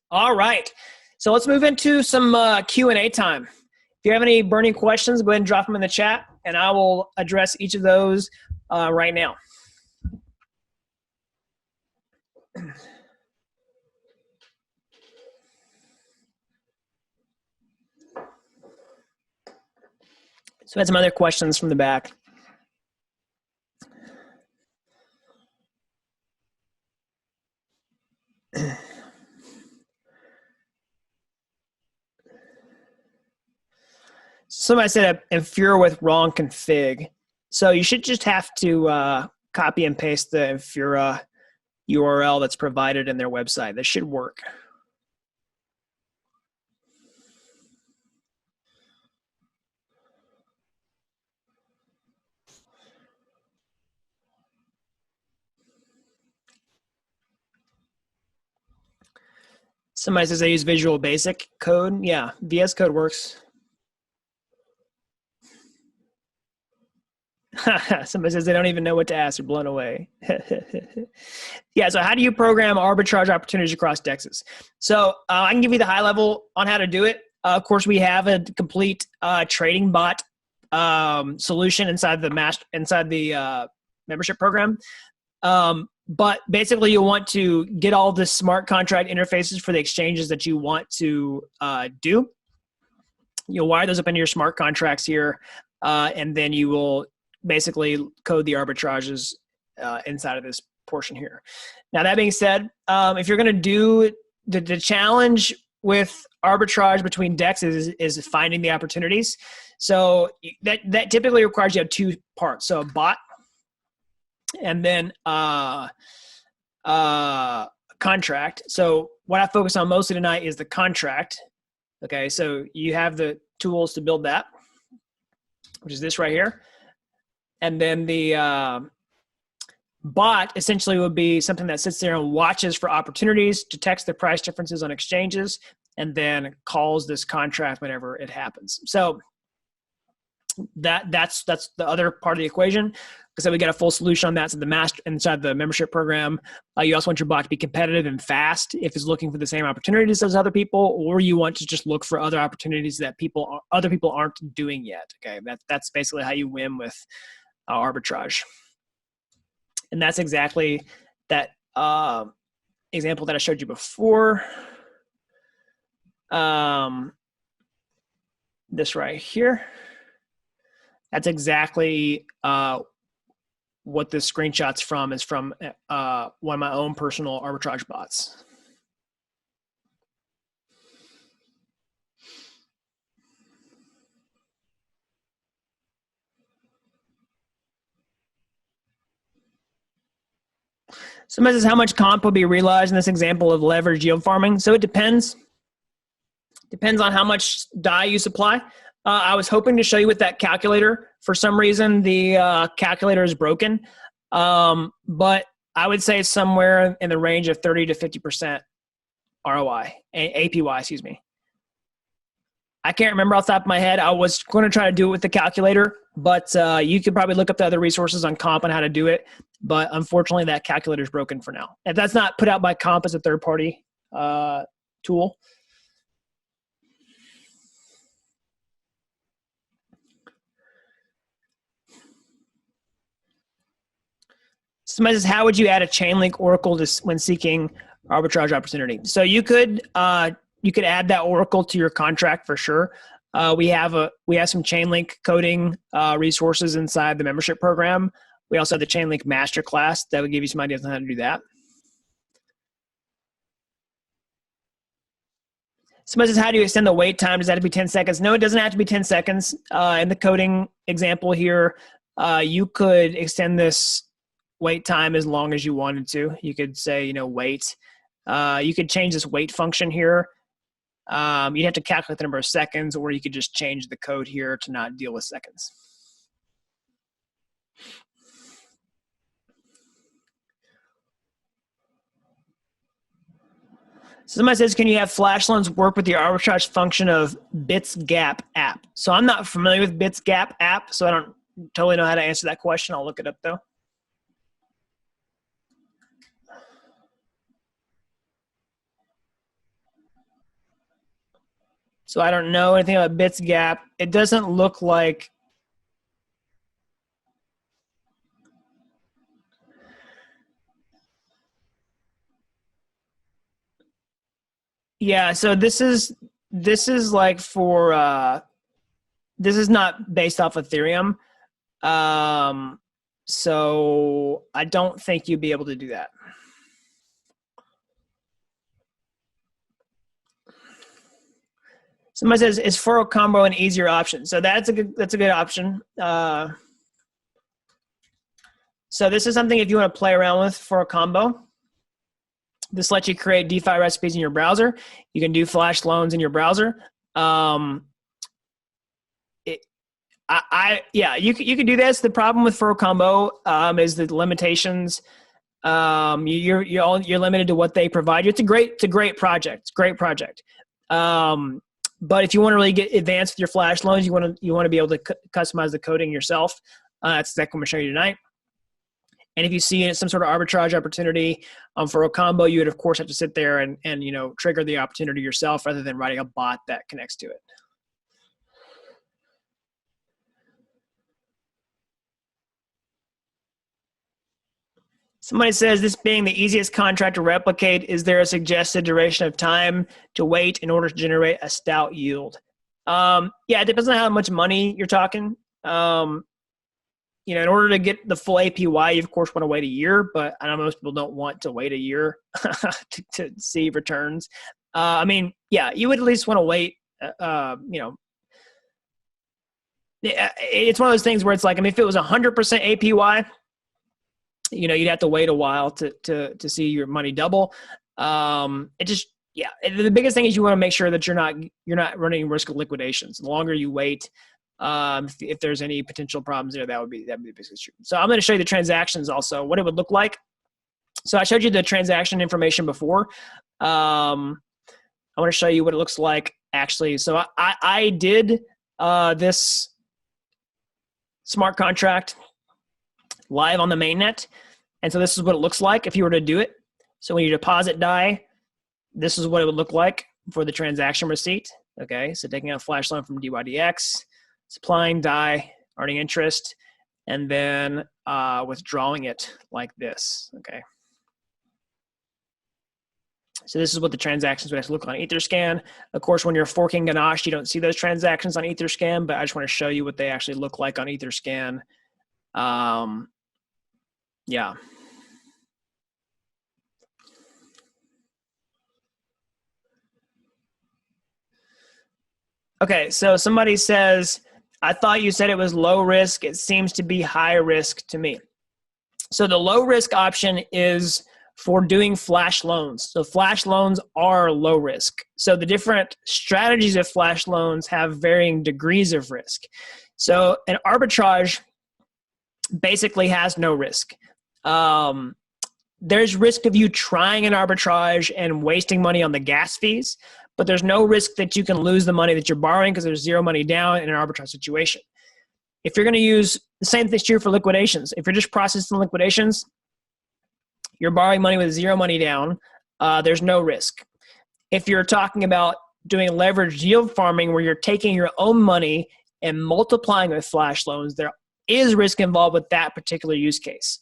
All right, so let's move into some Q&A time. If you have any burning questions, go ahead and drop them in the chat, and I will address each of those right now. So I had some other questions from the back. Somebody said Infura with wrong config. So you should just have to copy and paste the Infura URL that's provided in their website. That should work. Somebody says they use Visual Basic Code. Yeah, VS Code works. Somebody says they don't even know what to ask. They're blown away. Yeah, so how do you program arbitrage opportunities across DEXs? So I can give you the high level on how to do it. Of course, we have a complete trading bot solution inside the membership program. But basically, you want to get all the smart contract interfaces for the exchanges that you want to do. You'll wire those up into your smart contracts here, and then you will basically code the arbitrages inside of this portion here. Now, that being said, if you're going to do the challenge with arbitrage between DEXs is finding the opportunities. So that typically requires you to have two parts. So a bot and then contract. So what I focus on mostly tonight is the contract. Okay, so you have the tools to build that, which is this right here. And then the bot essentially would be something that sits there and watches for opportunities, detects the price differences on exchanges, and then calls this contract whenever it happens. So that's the other part of the equation. So we got a full solution on that. So inside the membership program, you also want your bot to be competitive and fast if it's looking for the same opportunities as other people, or you want to just look for other opportunities that other people aren't doing yet. Okay, that's basically how you win with arbitrage. And that's exactly that example that I showed you before. This right here. That's exactly what this screenshot's from. Is from one of my own personal arbitrage bots. Somebody says, how much comp will be realized in this example of leverage yield farming? So it depends. Depends on how much DAI you supply. I was hoping to show you with that calculator. For some reason, the calculator is broken. But I would say it's somewhere in the range of 30 to 50% ROI, APY, excuse me. I can't remember off the top of my head. I was going to try to do it with the calculator, but you could probably look up the other resources on Comp on how to do it. But unfortunately, that calculator is broken for now. And that's not put out by Comp as a third-party tool. Somebody says, how would you add a chain link oracle when seeking arbitrage opportunity? So you could add that oracle to your contract for sure. We have some chain link coding resources inside the membership program. We also have the chain link masterclass that would give you some ideas on how to do that. Somebody says, how do you extend the wait time? Does that have to be 10 seconds? No, it doesn't have to be 10 seconds. In the coding example here, you could extend this wait time as long as you wanted to. You could say, wait. You could change this wait function here. You'd have to calculate the number of seconds, or you could just change the code here to not deal with seconds. Somebody says, can you have Flashloans work with the arbitrage function of BitsGap app? So I'm not familiar with BitsGap app, so I don't totally know how to answer that question. I'll look it up though. So I don't know anything about BitsGap. It doesn't look like. Yeah, so this is like for this is not based off Ethereum. So I don't think you'd be able to do that. Somebody says, is furrow combo an easier option? So that's a good option. So this is something if you want to play around with for a combo. This lets you create DeFi recipes in your browser. You can do flash loans in your browser. Yeah, you can do this. The problem with furrow combo is the limitations. You're limited to what they provide you. It's a great project. It's a great project. But if you want to really get advanced with your flash loans, you want to be able to customize the coding yourself. That's exactly what I'm going to show you tonight. And if you see some sort of arbitrage opportunity for a combo, you would of course have to sit there and trigger the opportunity yourself rather than writing a bot that connects to it. Somebody says, this being the easiest contract to replicate, is there a suggested duration of time to wait in order to generate a stout yield? Yeah, it depends on how much money you're talking. In order to get the full APY, you of course want to wait a year, but I know most people don't want to wait a year to see returns. Yeah, you would at least want to wait. It's one of those things where it's like, if it was 100% APY, you'd have to wait a while to see your money double. The biggest thing is you want to make sure that you're not running risk of liquidations. The longer you wait, if there's any potential problems there, that'd be the biggest issue. So I'm going to show you the transactions also, what it would look like. So I showed you the transaction information before. I want to show you what it looks like actually. So I did this smart contract live on the mainnet. And so this is what it looks like if you were to do it. So when you deposit DAI, this is what it would look like for the transaction receipt. Okay, so taking out a flash loan from DYDX, supplying DAI, earning interest, and then withdrawing it like this. Okay. So this is what the transactions would actually look like on Etherscan. Of course, when you're forking Ganache, you don't see those transactions on Etherscan, but I just want to show you what they actually look like on Etherscan. Yeah. Okay, so somebody says, I thought you said it was low risk. It seems to be high risk to me. So the low risk option is for doing flash loans. So flash loans are low risk. So the different strategies of flash loans have varying degrees of risk. So an arbitrage basically has no risk. There's risk of you trying an arbitrage and wasting money on the gas fees, but there's no risk that you can lose the money that you're borrowing because there's zero money down in an arbitrage situation. If you're going to use the same thing's true for liquidations. If you're just processing liquidations, you're borrowing money with zero money down. There's no risk. If you're talking about doing leveraged yield farming where you're taking your own money and multiplying with flash loans, there is risk involved with that particular use case.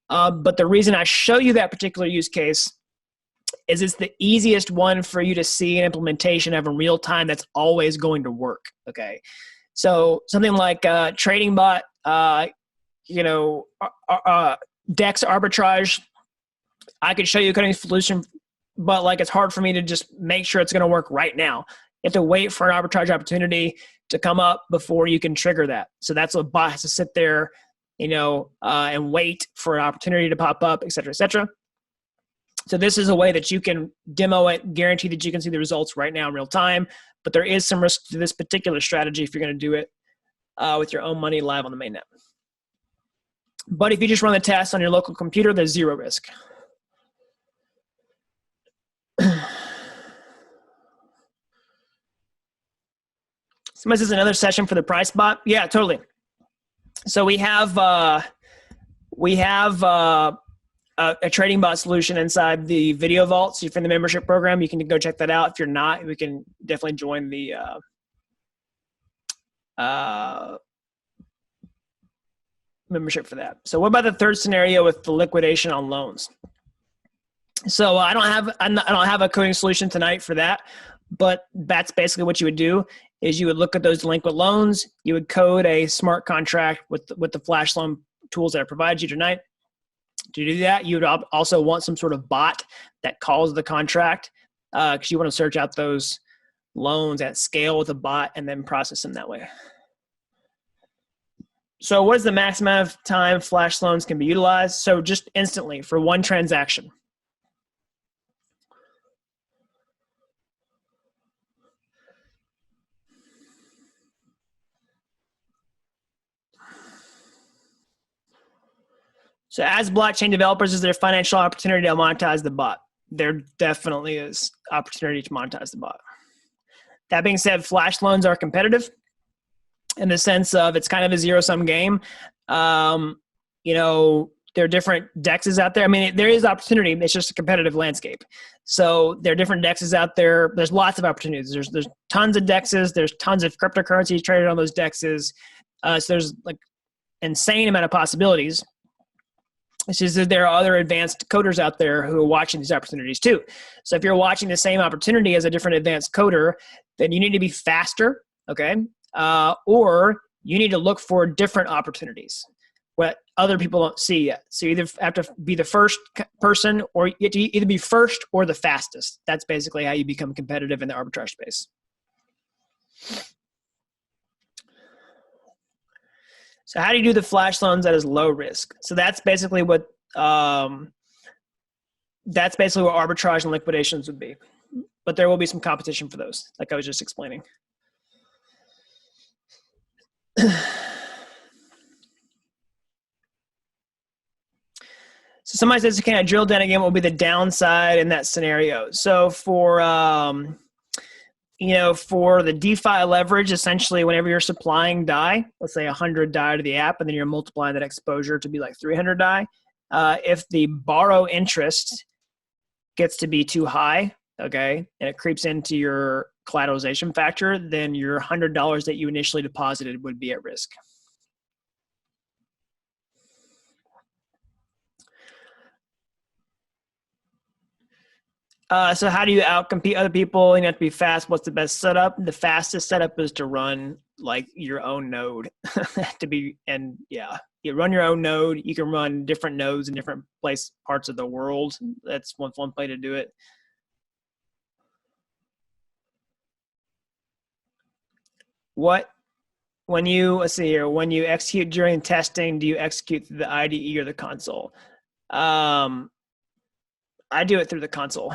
But the reason I show you that particular use case is it's the easiest one for you to see an implementation of in real time that's always going to work. Okay, so something like trading bot, DEX arbitrage, I could show you a coding solution, but it's hard for me to just make sure it's going to work right now. You have to wait for an arbitrage opportunity to come up before you can trigger that. So that's what bot has to sit there, and wait for an opportunity to pop up, et cetera, et cetera. So this is a way that you can demo it, guarantee that you can see the results right now in real time, but there is some risk to this particular strategy if you're going to do it with your own money live on the mainnet. But if you just run the test on your local computer, there's zero risk. Somebody says another session for the price bot. Yeah, totally. So we have a trading bot solution inside the video vault. So if you're in the membership program, you can go check that out. If you're not, we can definitely join the membership for that. So what about the third scenario with the liquidation on loans? So I don't have a coding solution tonight for that, but that's basically what you would do is you would look at those delinquent loans. You would code a smart contract with the flash loan tools that I provided you tonight. To do that, you would also want some sort of bot that calls the contract because you want to search out those loans at scale with a bot and then process them that way. So what is the max amount of time flash loans can be utilized? So just instantly for one transaction. So as blockchain developers, is there financial opportunity to monetize the bot? There definitely is opportunity to monetize the bot. That being said, flash loans are competitive in the sense of it's kind of a zero-sum game. You know, there are different dexes out there. I mean, there is opportunity. It's just a competitive landscape. So there are different dexes out there. There's lots of opportunities. There's tons of dexes. There's tons of cryptocurrencies traded on those dexes. So there's like insane amount of possibilities. It's just that there are other advanced coders out there who are watching these opportunities too. So if you're watching the same opportunity as a different advanced coder, then you need to be faster, okay? Or you need to look for different opportunities, what other people don't see yet. So you either have to be the first person, or you have to either be first or the fastest. That's basically how you become competitive in the arbitrage space. So how do you do the flash loans that is low risk? So that's basically what arbitrage and liquidations would be. But there will be some competition for those, like I was just explaining. So somebody says, can I drill down again? What will be the downside in that scenario? So for for the DeFi leverage, essentially whenever you're supplying DAI, let's say 100 DAI to the app, and then you're multiplying that exposure to be like 300 DAI. If the borrow interest gets to be too high, okay, and it creeps into your collateralization factor, then your $100 that you initially deposited would be at risk. So how do you outcompete other people? You have to be fast. What's the best setup? The fastest setup is to run like your own node. You run your own node. You can run different nodes in different parts of the world. That's one way to do it. When you execute during testing, do you execute through the IDE or the console? I do it through the console.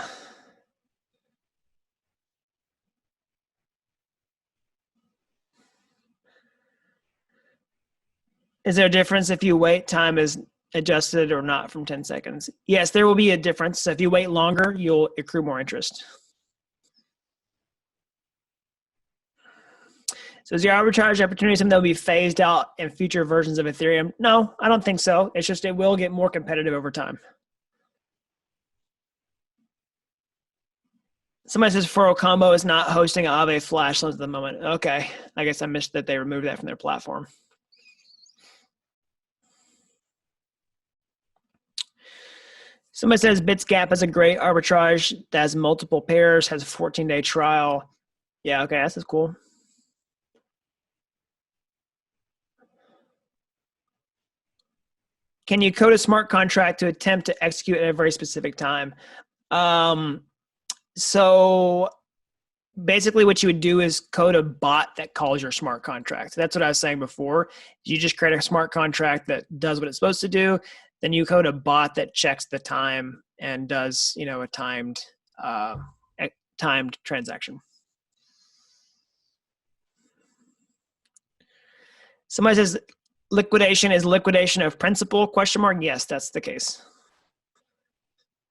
Is there a difference if you wait time is adjusted or not from 10 seconds? Yes, there will be a difference. So if you wait longer, you'll accrue more interest. So is your arbitrage opportunity something that will be phased out in future versions of Ethereum? No, I don't think so. It's just it will get more competitive over time. Somebody says Foro Combo is not hosting Aave Flash loans at the moment. Okay, I guess I missed that they removed that from their platform. Somebody says Bitsgap has a great arbitrage that has multiple pairs, has a 14-day trial. Yeah, okay, that's cool. Can you code a smart contract to attempt to execute at a very specific time? So basically what you would do is code a bot that calls your smart contract. That's what I was saying before. You just create a smart contract that does what it's supposed to do. Then you code a bot that checks the time and does, a timed transaction. Somebody says liquidation is liquidation of principal, ? Yes, that's the case.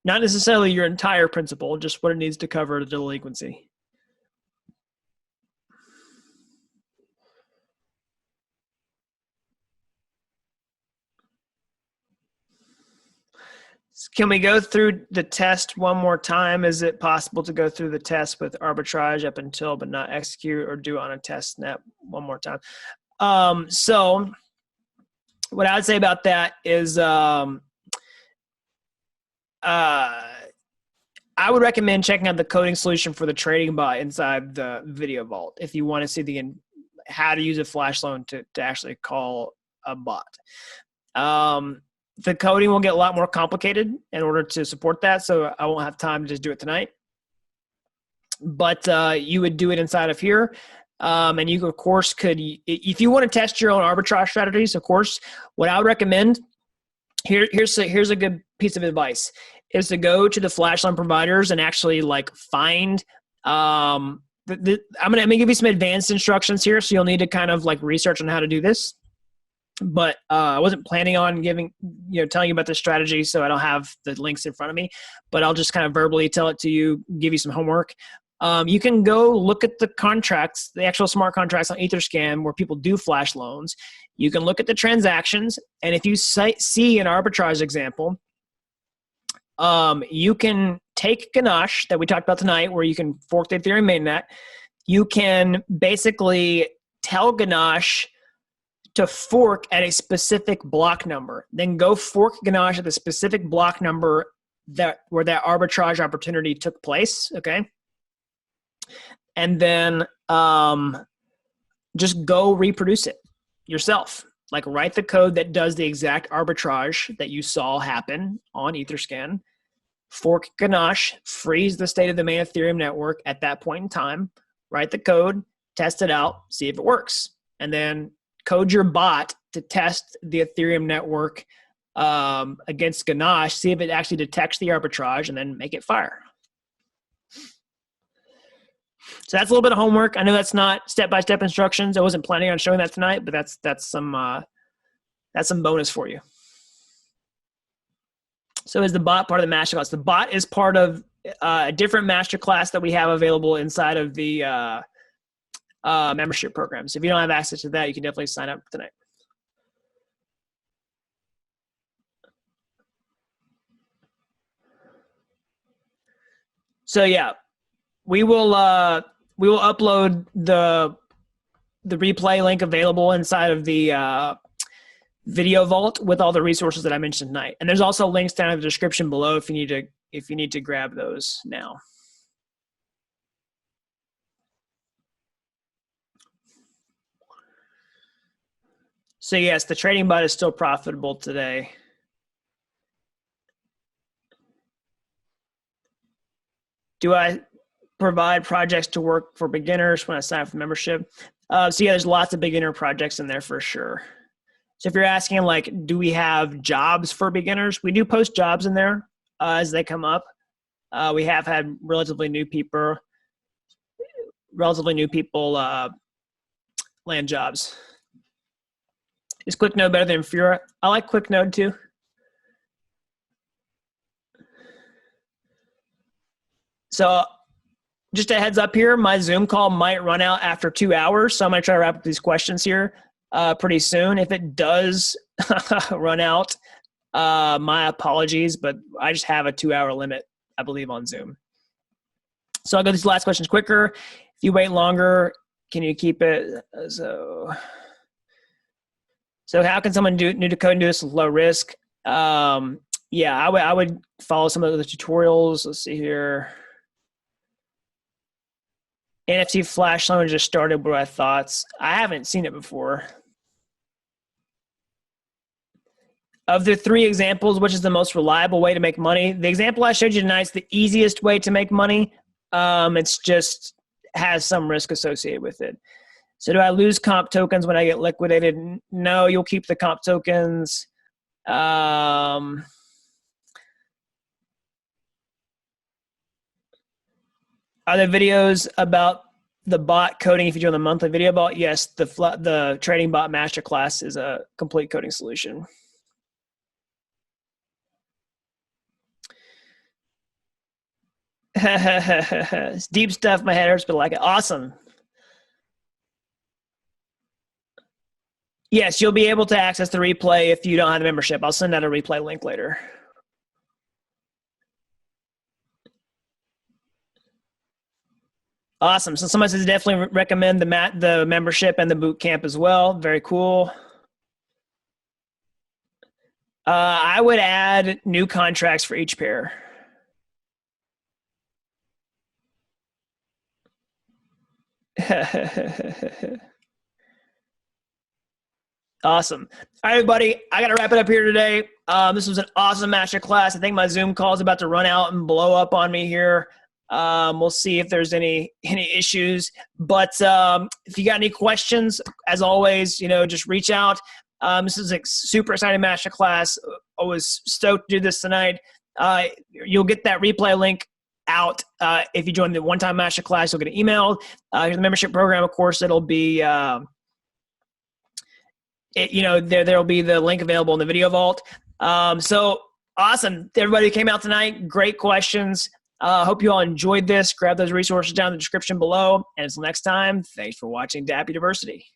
Not necessarily your entire principal, just what it needs to cover the delinquency. Can we go through the test one more time? Is it possible to go through the test with arbitrage up until but not execute, or do it on a test net one more time? So what I would say about that is I would recommend checking out the coding solution for the trading bot inside the video vault if you want to see how to use a flash loan to actually call a bot. The coding will get a lot more complicated in order to support that, so I won't have time to just do it tonight. but you would do it inside of here. And you, of course, could, if you want to test your own arbitrage strategies, of course, what I would recommend, here's a good piece of advice, is to go to the Flashloan providers and actually like find, I'm gonna give you some advanced instructions here, so you'll need to kind of like research on how to do this. But I wasn't planning on telling you about this strategy, so I don't have the links in front of me, but I'll just kind of verbally tell it to you, give you some homework. You can go look at the contracts, the actual smart contracts on Etherscan where people do flash loans. You can look at the transactions, and if you see an arbitrage example, you can take Ganache that we talked about tonight, where you can fork the Ethereum mainnet. You can basically tell Ganache to fork at a specific block number. Then go fork Ganache at the specific block number where that arbitrage opportunity took place, okay? And then just go reproduce it yourself. Like write the code that does the exact arbitrage that you saw happen on Etherscan, fork Ganache, freeze the state of the main Ethereum network at that point in time, write the code, test it out, see if it works. And then code your bot to test the Ethereum network against Ganache, see if it actually detects the arbitrage, and then make it fire. So that's a little bit of homework. I know that's not step-by-step instructions. I wasn't planning on showing that tonight, but that's some bonus for you. So is the bot part of the masterclass? The bot is part of a different masterclass that we have available inside of the membership program. So if you don't have access to that, you can definitely sign up tonight. So yeah, we will upload the replay link available inside of the video vault with all the resources that I mentioned tonight. And there's also links down in the description below if you need to grab those now. So yes, the trading bot is still profitable today. Do I provide projects to work for beginners when I sign up for membership? So yeah, there's lots of beginner projects in there for sure. So if you're asking like, do we have jobs for beginners? We do post jobs in there as they come up. We have had relatively new people land jobs. Is QuickNode better than Infura? I like QuickNode too. So just a heads up here, my Zoom call might run out after 2 hours. So I'm gonna try to wrap up these questions here pretty soon. If it does run out, my apologies, but I just have a 2-hour limit, I believe, on Zoom. So I'll go these last questions quicker. If you wait longer, can you keep it? So how can someone new to code and do this with low risk? Yeah, I would follow some of the tutorials. Let's see here. NFT Flashloan just started. What are my thoughts? I haven't seen it before. Of the 3 examples, which is the most reliable way to make money? The example I showed you tonight is the easiest way to make money. It's just has some risk associated with it. So do I lose comp tokens when I get liquidated? No, you'll keep the comp tokens. Are there videos about the bot coding if you join the monthly video bot? Yes, the trading bot masterclass is a complete coding solution. It's deep stuff. My head hurts, but I like it. Awesome. Yes, you'll be able to access the replay if you don't have a membership. I'll send out a replay link later. Awesome. So someone says definitely recommend the membership and the boot camp as well. Very cool. I would add new contracts for each pair. Awesome. All right, everybody, I got to wrap it up here today. This was an awesome masterclass. I think my Zoom call is about to run out and blow up on me here. We'll see if there's any issues. But if you got any questions, as always, just reach out. This is a super exciting masterclass. I was stoked to do this tonight. You'll get that replay link out if you join the one-time masterclass. You'll get an email. Here's the membership program. Of course, it'll be there'll be the link available in the video vault. So awesome, everybody who came out tonight. Great questions. Hope you all enjoyed this. Grab those resources down in the description below. And until next time, thanks for watching DAP University.